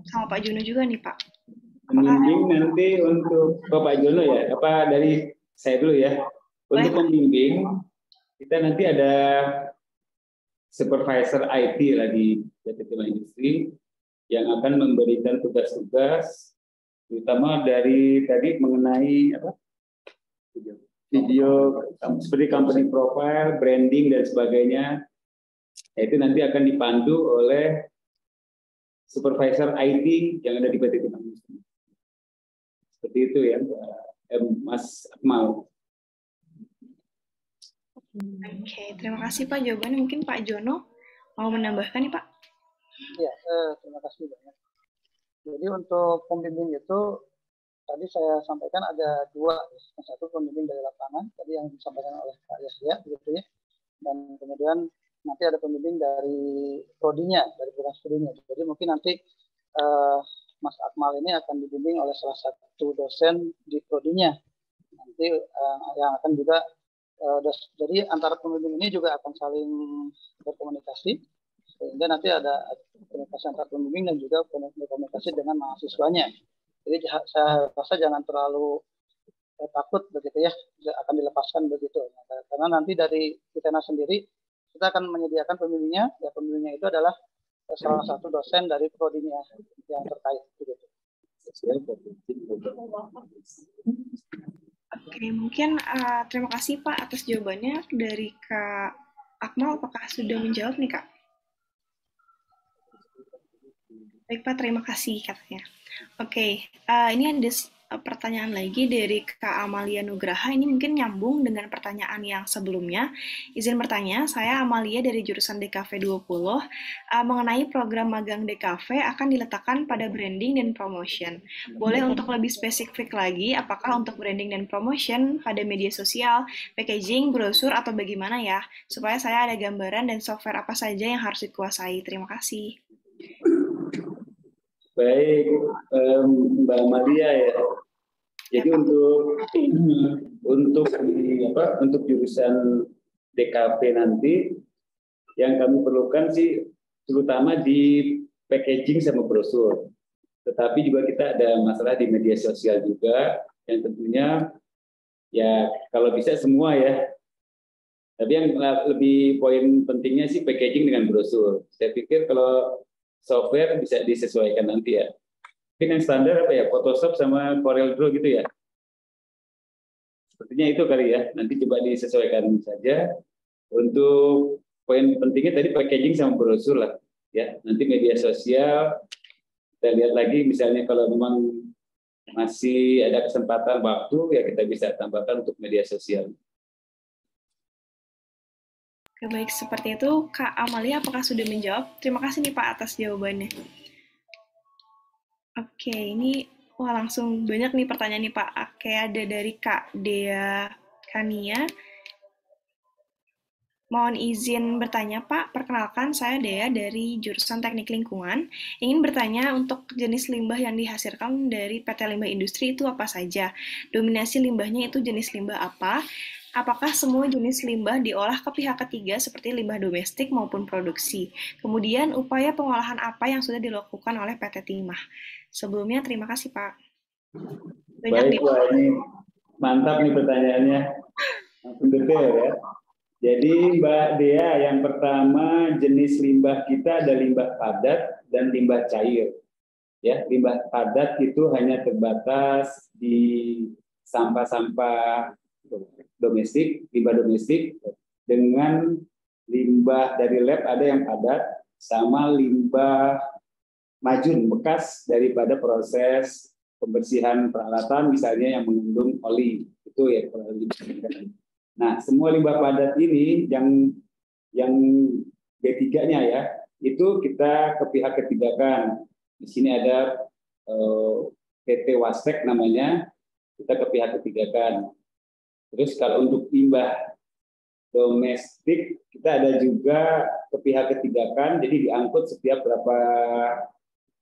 Speaker 1: sama Pak Jono juga nih Pak.
Speaker 3: Pembimbing nanti untuk Pak Jono ya, apa dari saya dulu ya. Untuk pembimbing kita nanti ada supervisor IT lah di PT Timah Industri yang akan memberikan tugas-tugas, terutama dari tadi mengenai apa? Video seperti company profile, branding dan sebagainya. Itu nanti akan dipandu oleh supervisor IT yang ada di PT Timah Industri. Seperti itu ya, Mas Akmal.
Speaker 1: Oke, terima kasih Pak jawabannya. Mungkin Pak Jono mau menambahkan nih Pak?
Speaker 2: Ya, terima kasih banyak. Jadi untuk pembimbing itu tadi saya sampaikan ada dua, yang satu pembimbing dari lapangan tadi yang disampaikan oleh Pak Yahya, gitu ya, dan kemudian nanti ada pembimbing dari prodinya, dari program studinya. Jadi mungkin nanti Mas Akmal ini akan dibimbing oleh salah satu dosen di prodinya. Nanti yang akan juga jadi antara pembimbing ini juga akan saling berkomunikasi sehingga nanti ada komunikasi antara pembimbing dan juga berkomunikasi dengan mahasiswanya. Jadi saya rasa jangan terlalu takut begitu ya, akan dilepaskan begitu. Karena nanti dari ITENA sendiri kita akan menyediakan pembimbingnya, ya pembimbingnya itu adalah salah satu dosen dari prodinya yang terkait begitu.
Speaker 1: Oke, mungkin terima kasih Pak atas jawabannya dari Kak Akmal. Apakah sudah menjawab nih Kak? Baik Pak, terima kasih katanya. Oke, ini ada pertanyaan lagi dari Kak Amalia Nugraha. Ini mungkin nyambung dengan pertanyaan yang sebelumnya. Izin bertanya, saya Amalia dari jurusan DKV 20. Mengenai program magang DKV akan diletakkan pada branding dan promotion. Boleh untuk lebih spesifik lagi, apakah untuk branding dan promotion pada media sosial, packaging, brosur, atau bagaimana ya? Supaya saya ada gambaran dan software apa saja yang harus dikuasai. Terima kasih.
Speaker 3: Baik, Mbak Amalia ya. Jadi untuk jurusan DKV nanti yang kami perlukan sih terutama di packaging sama brosur. Tetapi juga kita ada masalah di media sosial juga yang tentunya ya kalau bisa semua ya. Tapi yang lebih poin pentingnya sih packaging dengan brosur. Saya pikir kalau software bisa disesuaikan nanti ya. Mungkin yang standar apa ya, Photoshop sama Corel Draw gitu ya. Sepertinya itu kali ya. Nanti coba disesuaikan saja. Untuk poin pentingnya tadi packaging sama brosur lah. Ya, nanti media sosial kita lihat lagi misalnya kalau memang masih ada kesempatan waktu ya kita bisa tambahkan untuk media sosial.
Speaker 1: Baik, seperti itu. Kak Amalia, apakah sudah menjawab? Terima kasih nih Pak atas jawabannya. Oke, ini langsung banyak nih pertanyaan nih Pak. Oke, ada dari Kak Dea Kania. Mohon izin bertanya Pak, perkenalkan saya Dea dari jurusan Teknik Lingkungan. Ingin bertanya untuk jenis limbah yang dihasilkan dari PT Limbah Industri itu apa saja? Dominasi limbahnya itu jenis limbah apa? Apakah semua jenis limbah diolah ke pihak ketiga seperti limbah domestik maupun produksi? Kemudian upaya pengolahan apa yang sudah dilakukan oleh PT Timah? Sebelumnya terima kasih Pak.
Speaker 3: Baik, wah, ini mantap nih pertanyaannya. Langsung detail ya. Jadi Mbak Dea, yang pertama jenis limbah kita ada limbah padat dan limbah cair. Ya, limbah padat itu hanya terbatas di sampah-sampah domestik, limbah domestik, dengan limbah dari lab ada yang padat, sama limbah majun bekas daripada proses pembersihan peralatan misalnya yang mengandung oli itu ya. Nah, semua limbah padat ini yang B3-nya ya, itu kita ke pihak ketiga kan. Di sini ada PT Wastek namanya, kita ke pihak ketiga kan. Terus kalau untuk limbah domestik, kita ada juga ke pihak ketiga kan, jadi diangkut setiap berapa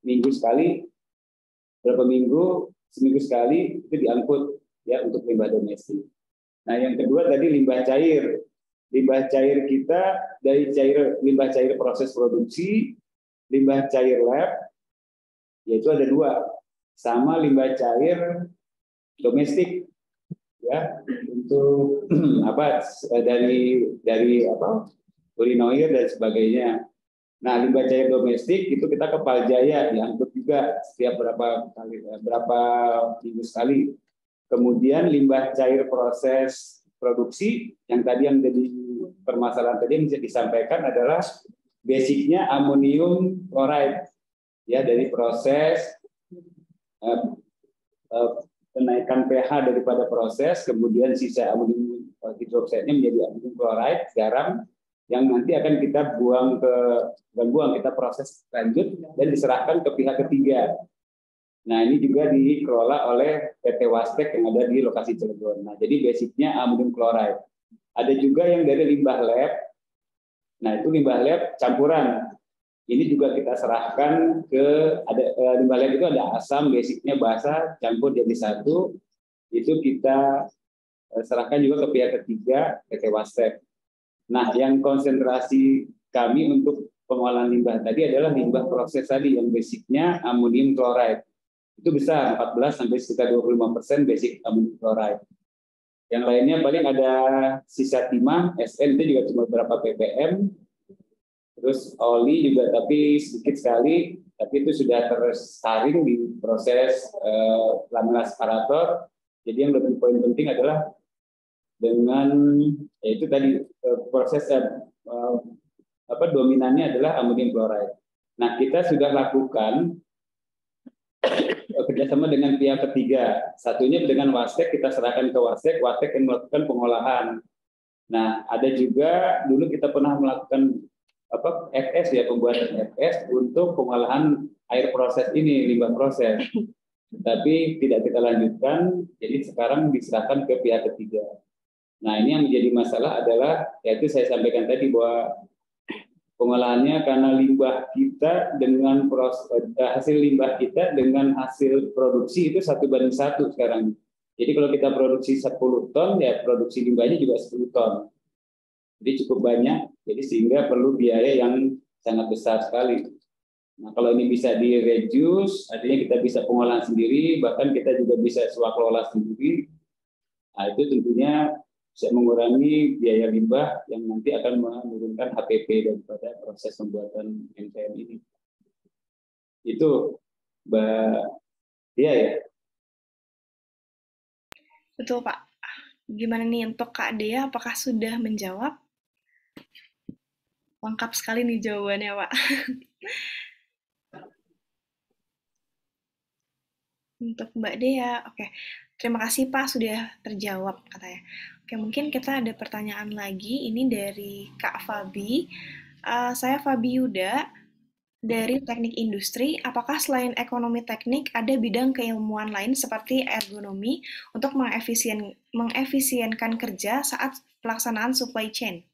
Speaker 3: minggu sekali, seminggu sekali itu diangkut ya untuk limbah domestik. Nah, yang kedua tadi limbah cair. Limbah cair kita dari limbah cair proses produksi limbah cair lab, yaitu ada 2, sama limbah cair domestik, ya, untuk dari urinoir dan sebagainya. Nah, limbah cair domestik itu kita ke Paljaya diangkut juga setiap berapa minggu sekali. Kemudian limbah cair proses produksi yang jadi permasalahan tadi yang bisa disampaikan adalah basicnya amonium chloride, ya, dari proses kenaikan pH daripada proses, kemudian sisa amonium hidroksida menjadi amonium chloride, garam, yang nanti akan kita kita proses lanjut dan diserahkan ke pihak ketiga. Nah, ini juga dikelola oleh PT Wastek yang ada di lokasi Cilegon. Nah, jadi basicnya amonium chloride. Ada juga yang dari limbah lab. Nah, itu limbah lab campuran. Ini juga kita serahkan ke limbah lab itu ada asam, basicnya basa, campur jadi satu. Itu kita serahkan juga ke pihak ketiga, PT Wastek. Nah, yang konsentrasi kami untuk pengolahan limbah tadi adalah limbah proses tadi yang basicnya amonium chloride. Itu besar, 14 sampai sekitar 25% basic amonium chloride. Yang lainnya paling ada sisa timah, SN itu juga cuma beberapa ppm. Terus oli juga tapi sedikit sekali, tapi itu sudah tersaring di proses laminar separator. Jadi yang lebih poin penting adalah dengan yaitu tadi proses dominannya adalah amonium chloride. Nah, kita sudah lakukan kerjasama dengan pihak ketiga. Satunya dengan Wastek, kita serahkan ke Wastek yang melakukan pengolahan. Nah, ada juga dulu kita pernah melakukan FS, ya, pembuatan FS untuk pengolahan air proses ini, limbah proses. Tapi tidak kita lanjutkan, jadi sekarang diserahkan ke pihak ketiga. Nah, ini yang menjadi masalah adalah, yaitu saya sampaikan tadi bahwa pengolahannya karena limbah kita dengan hasil limbah kita dengan hasil produksi itu 1:1 sekarang. Jadi kalau kita produksi 10 ton, ya produksi limbahnya juga 10 ton. Jadi cukup banyak, jadi sehingga perlu biaya yang sangat besar sekali. Nah, kalau ini bisa di-reduce, artinya kita bisa pengolahan sendiri, bahkan kita juga bisa swakelola sendiri. Nah, itu tentunya bisa mengurangi biaya limbah yang nanti akan menurunkan HPP daripada proses pembuatan MTM ini. Itu, Mbak Dia, ya.
Speaker 1: Betul, Pak. Gimana nih untuk Kak Dea, apakah sudah menjawab? Lengkap sekali nih jawabannya, Pak. Untuk Mbak Dea, oke. Terima kasih Pak sudah terjawab katanya. Oke, mungkin kita ada pertanyaan lagi. Ini dari Kak Fabi. Saya Fabi Yuda dari Teknik Industri. Apakah selain ekonomi teknik ada bidang keilmuan lain seperti ergonomi untuk mengefisienkan kerja saat pelaksanaan supply chain?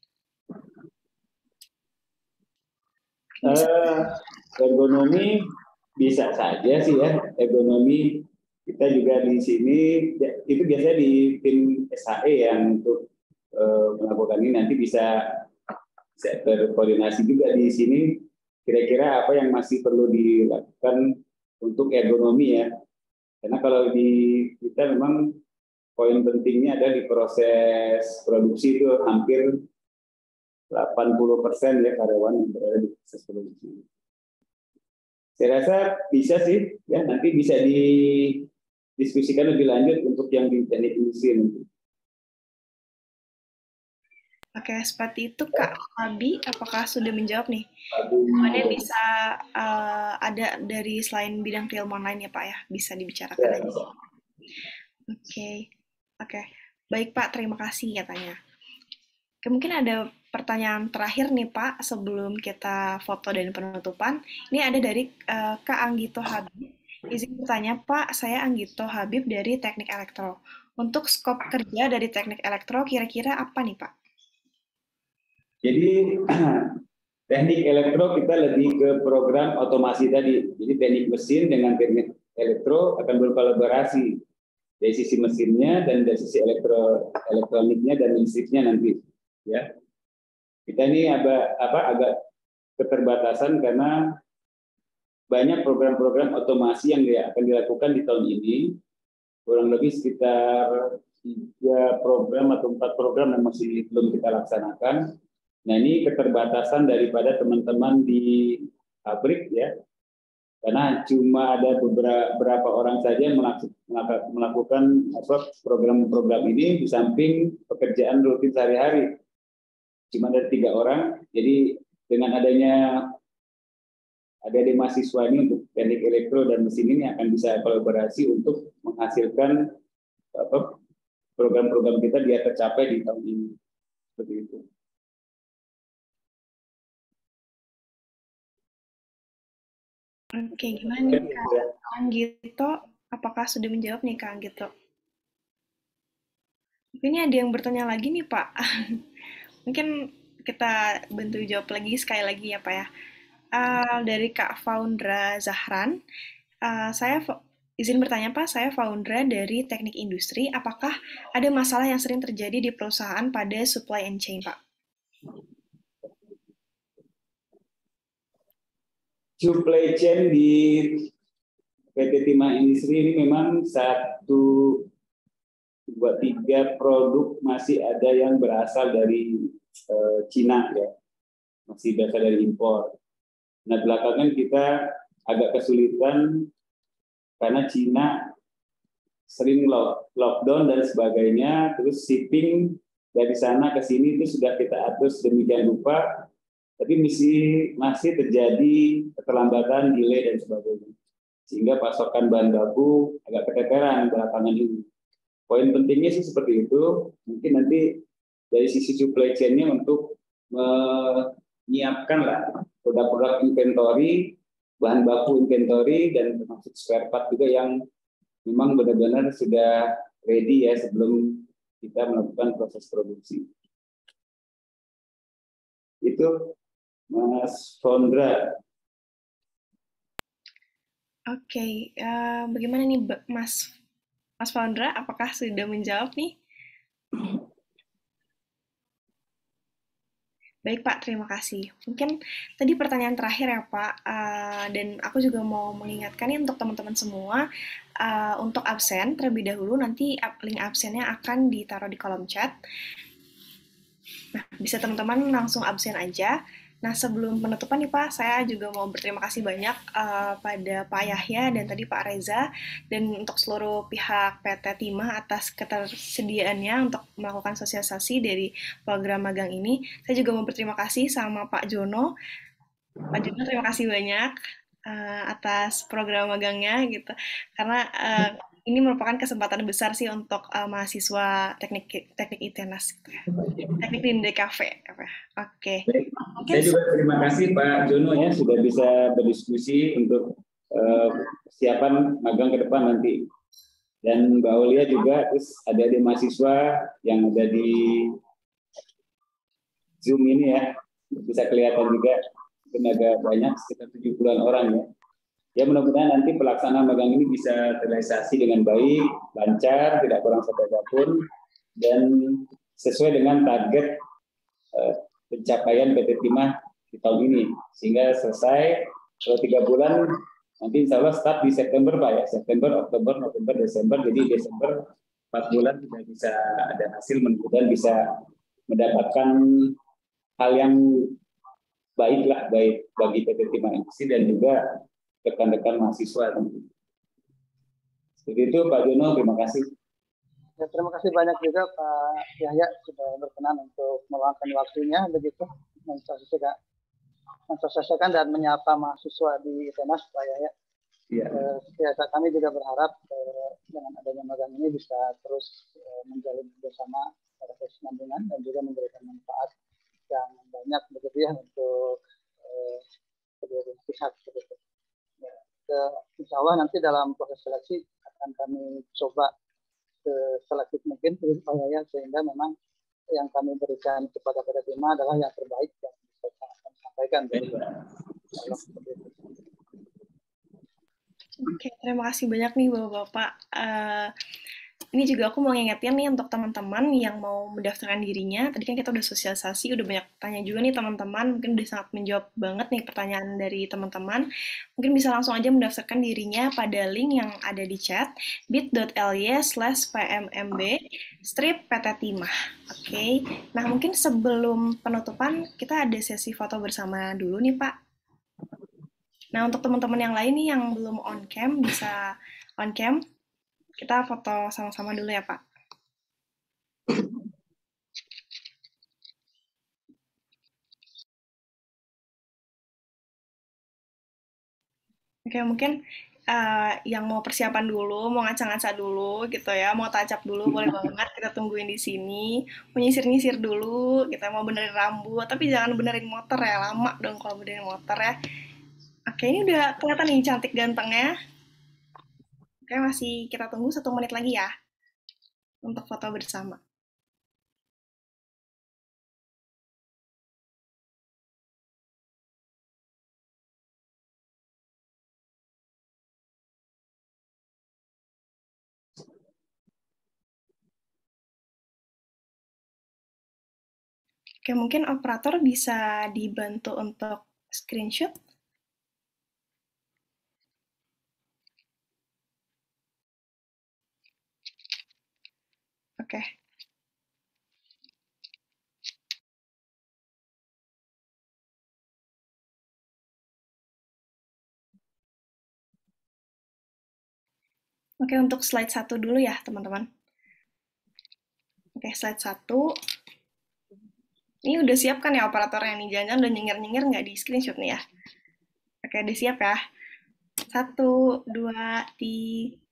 Speaker 3: Ergonomi bisa saja sih, ya. Ergonomi kita juga di sini itu biasanya di tim SHE yang untuk melakukan ini, nanti bisa berkoordinasi juga di sini kira-kira apa yang masih perlu dilakukan untuk ergonomi, ya. Karena kalau di kita memang poin pentingnya ada di proses produksi itu hampir 80% ya karyawan yang berada di proses produksi. Saya rasa bisa sih, ya, nanti bisa didiskusikan lebih lanjut untuk yang di teknik industri nanti.
Speaker 1: Oke, seperti itu Kak Fabi, apakah sudah menjawab nih? Jawabannya bisa ada dari selain bidang keilmuan lain ya Pak ya, bisa dibicarakan aja. Oke. Baik Pak, terima kasih katanya. Mungkin ada pertanyaan terakhir nih Pak, sebelum kita foto dan penutupan. Ini ada dari Kak Anggito Habib. Izin bertanya Pak, saya Anggito Habib dari Teknik Elektro. Untuk skop kerja dari Teknik Elektro kira-kira apa nih Pak?
Speaker 3: Jadi teknik elektro kita lebih ke program otomasi tadi. Jadi teknik mesin dengan teknik elektro akan berkolaborasi dari sisi mesinnya dan dari sisi elektroniknya dan listriknya nanti. Ya, kita ini agak keterbatasan karena banyak program-program otomasi yang akan dilakukan di tahun ini, kurang lebih sekitar 3 program atau 4 program yang masih belum kita laksanakan. Nah, ini keterbatasan daripada teman-teman di pabrik ya, karena cuma ada beberapa orang saja yang melakukan program-program ini di samping pekerjaan rutin sehari-hari. Cuma ada 3 orang, jadi dengan adanya adik-adik mahasiswa ini untuk teknik elektro dan mesin ini akan bisa kolaborasi untuk menghasilkan program-program kita biar tercapai di tahun ini. Seperti itu.
Speaker 1: Oke, gimana nih Kak Anggito? Apakah sudah menjawab nih Kak Anggito? Ini ada yang bertanya lagi nih Pak. Mungkin kita bantu jawab lagi sekali lagi ya Pak ya. Dari Kak Faundra Zahran, saya izin bertanya Pak, saya Faundra dari Teknik Industri. Apakah ada masalah yang sering terjadi di perusahaan pada supply and chain Pak?
Speaker 3: Supply chain di PT Timah Industri ini memang 1, 2, 3 produk masih ada yang berasal dari Cina ya, masih berasal dari impor. Nah, belakangan kita agak kesulitan karena Cina sering lockdown dan sebagainya, terus shipping dari sana ke sini itu sudah kita atur sedemikian rupa, tapi masih terjadi keterlambatan, delay dan sebagainya, sehingga pasokan bahan baku agak keteteran belakangan ini. Poin pentingnya sih seperti itu. Mungkin nanti dari sisi supply chain-nya untuk menyiapkan lah produk-produk inventory, bahan baku inventory, dan termasuk spare part juga yang memang benar-benar sudah ready ya sebelum kita melakukan proses produksi. Itu Mas Fondra.
Speaker 1: Oke, bagaimana nih Mas Fondra? Apakah sudah menjawab nih? Baik Pak, terima kasih. Mungkin tadi pertanyaan terakhir ya Pak, dan aku juga mau mengingatkan nih untuk teman-teman semua, untuk absen terlebih dahulu, nanti link absennya akan ditaruh di kolom chat. Nah, bisa teman-teman langsung absen aja. Nah, sebelum penutupan nih Pak, saya juga mau berterima kasih banyak pada Pak Yahya dan tadi Pak Reza, dan untuk seluruh pihak PT Timah atas ketersediaannya untuk melakukan sosialisasi dari program magang ini. Saya juga mau berterima kasih sama Pak Jono. Pak Jono, terima kasih banyak atas program magangnya gitu. Karena ini merupakan kesempatan besar sih untuk mahasiswa teknik ITENAS gitu ya. Teknik di DKV. Oke.
Speaker 3: Saya juga terima kasih Pak Jono ya sudah bisa berdiskusi untuk persiapan magang ke depan nanti. Dan Mbak Aulia juga, terus ada mahasiswa yang ada di Zoom ini ya, bisa kelihatan juga tenaga banyak sekitar 70-an orang ya. Ya mudah-mudahan nanti pelaksanaan magang ini bisa terrealisasi dengan baik, lancar, tidak kurang apapun, dan sesuai dengan target pencapaian PT Timah di tahun ini, sehingga selesai kalau 3 bulan nanti insya Allah start di September Pak ya, September, Oktober, November, Desember, jadi Desember 4 bulan sudah bisa ada hasil, mudah-mudahan bisa mendapatkan hal yang baik bagi PT Timah Industri dan juga rekan-rekan mahasiswa. Seperti itu Pak Jono, terima kasih.
Speaker 2: Ya, terima kasih banyak juga Pak Yahya sudah berkenan untuk meluangkan waktunya begitu mensosialisasikan dan menyapa mahasiswa di ITENAS Pak Yahya. Ya, kami juga berharap dengan adanya magang ini bisa terus menjalin kerjasama pada kesinambungan dan juga memberikan manfaat yang banyak begitu ya untuk kedua pihak begitu. Insya Allah nanti dalam proses seleksi akan kami coba selektif mungkin Pak Yahya, sehingga memang yang kami berikan kepada PT Timah adalah yang terbaik yang bisa kami sampaikan.
Speaker 1: Oke, terima kasih banyak nih Bapak-Bapak. ini juga aku mau ngingetin nih untuk teman-teman yang mau mendaftarkan dirinya. Tadi kan kita udah sosialisasi, udah banyak tanya juga nih teman-teman. Mungkin udah sangat menjawab banget nih pertanyaan dari teman-teman. Mungkin bisa langsung aja mendaftarkan dirinya pada link yang ada di chat, bit.ly/pmmb strip PT Timah. Oke, nah mungkin sebelum penutupan kita ada sesi foto bersama dulu nih Pak. Nah untuk teman-teman yang lain nih yang belum on cam bisa on cam. Kita foto sama-sama dulu ya, Pak. Oke, mungkin yang mau persiapan dulu, mau ngaca-ngaca dulu gitu ya, mau touch up dulu, boleh banget kita tungguin di sini. Mau nyisir-nyisir dulu, kita mau benerin rambut, tapi jangan benerin motor ya, lama dong kalau benerin motor ya. Oke, ini udah kelihatan nih cantik gantengnya. Oke, masih kita tunggu 1 menit lagi ya, untuk foto bersama. Oke, mungkin operator bisa dibantu untuk screenshot. Oke. Oke, untuk slide 1 dulu ya, teman-teman. Oke, slide 1. Ini udah siap kan ya operatornya nih? Jangan-jangan udah nyengir-nyengir nggak di screenshot nih ya? Oke, udah siap ya? 1, 2, 3.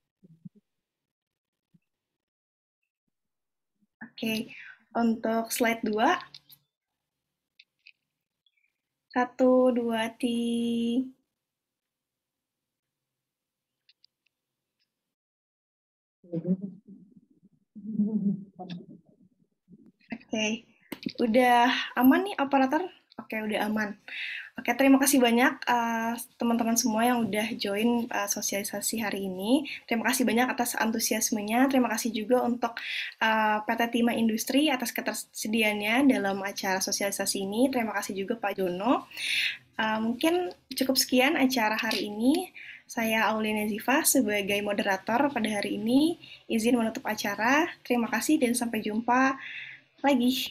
Speaker 1: Oke, untuk slide 2. 1, 2, 3. Oke, udah aman nih operator? Oke, udah aman. Oke, terima kasih banyak teman-teman semua yang udah join sosialisasi hari ini. Terima kasih banyak atas antusiasmenya. Terima kasih juga untuk PT Timah Industri atas ketersediaannya dalam acara sosialisasi ini. Terima kasih juga Pak Jono. Mungkin cukup sekian acara hari ini. Saya Aulia Ziva sebagai moderator pada hari ini. Izin menutup acara. Terima kasih dan sampai jumpa lagi.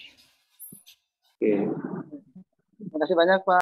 Speaker 2: Terima kasih banyak Pak.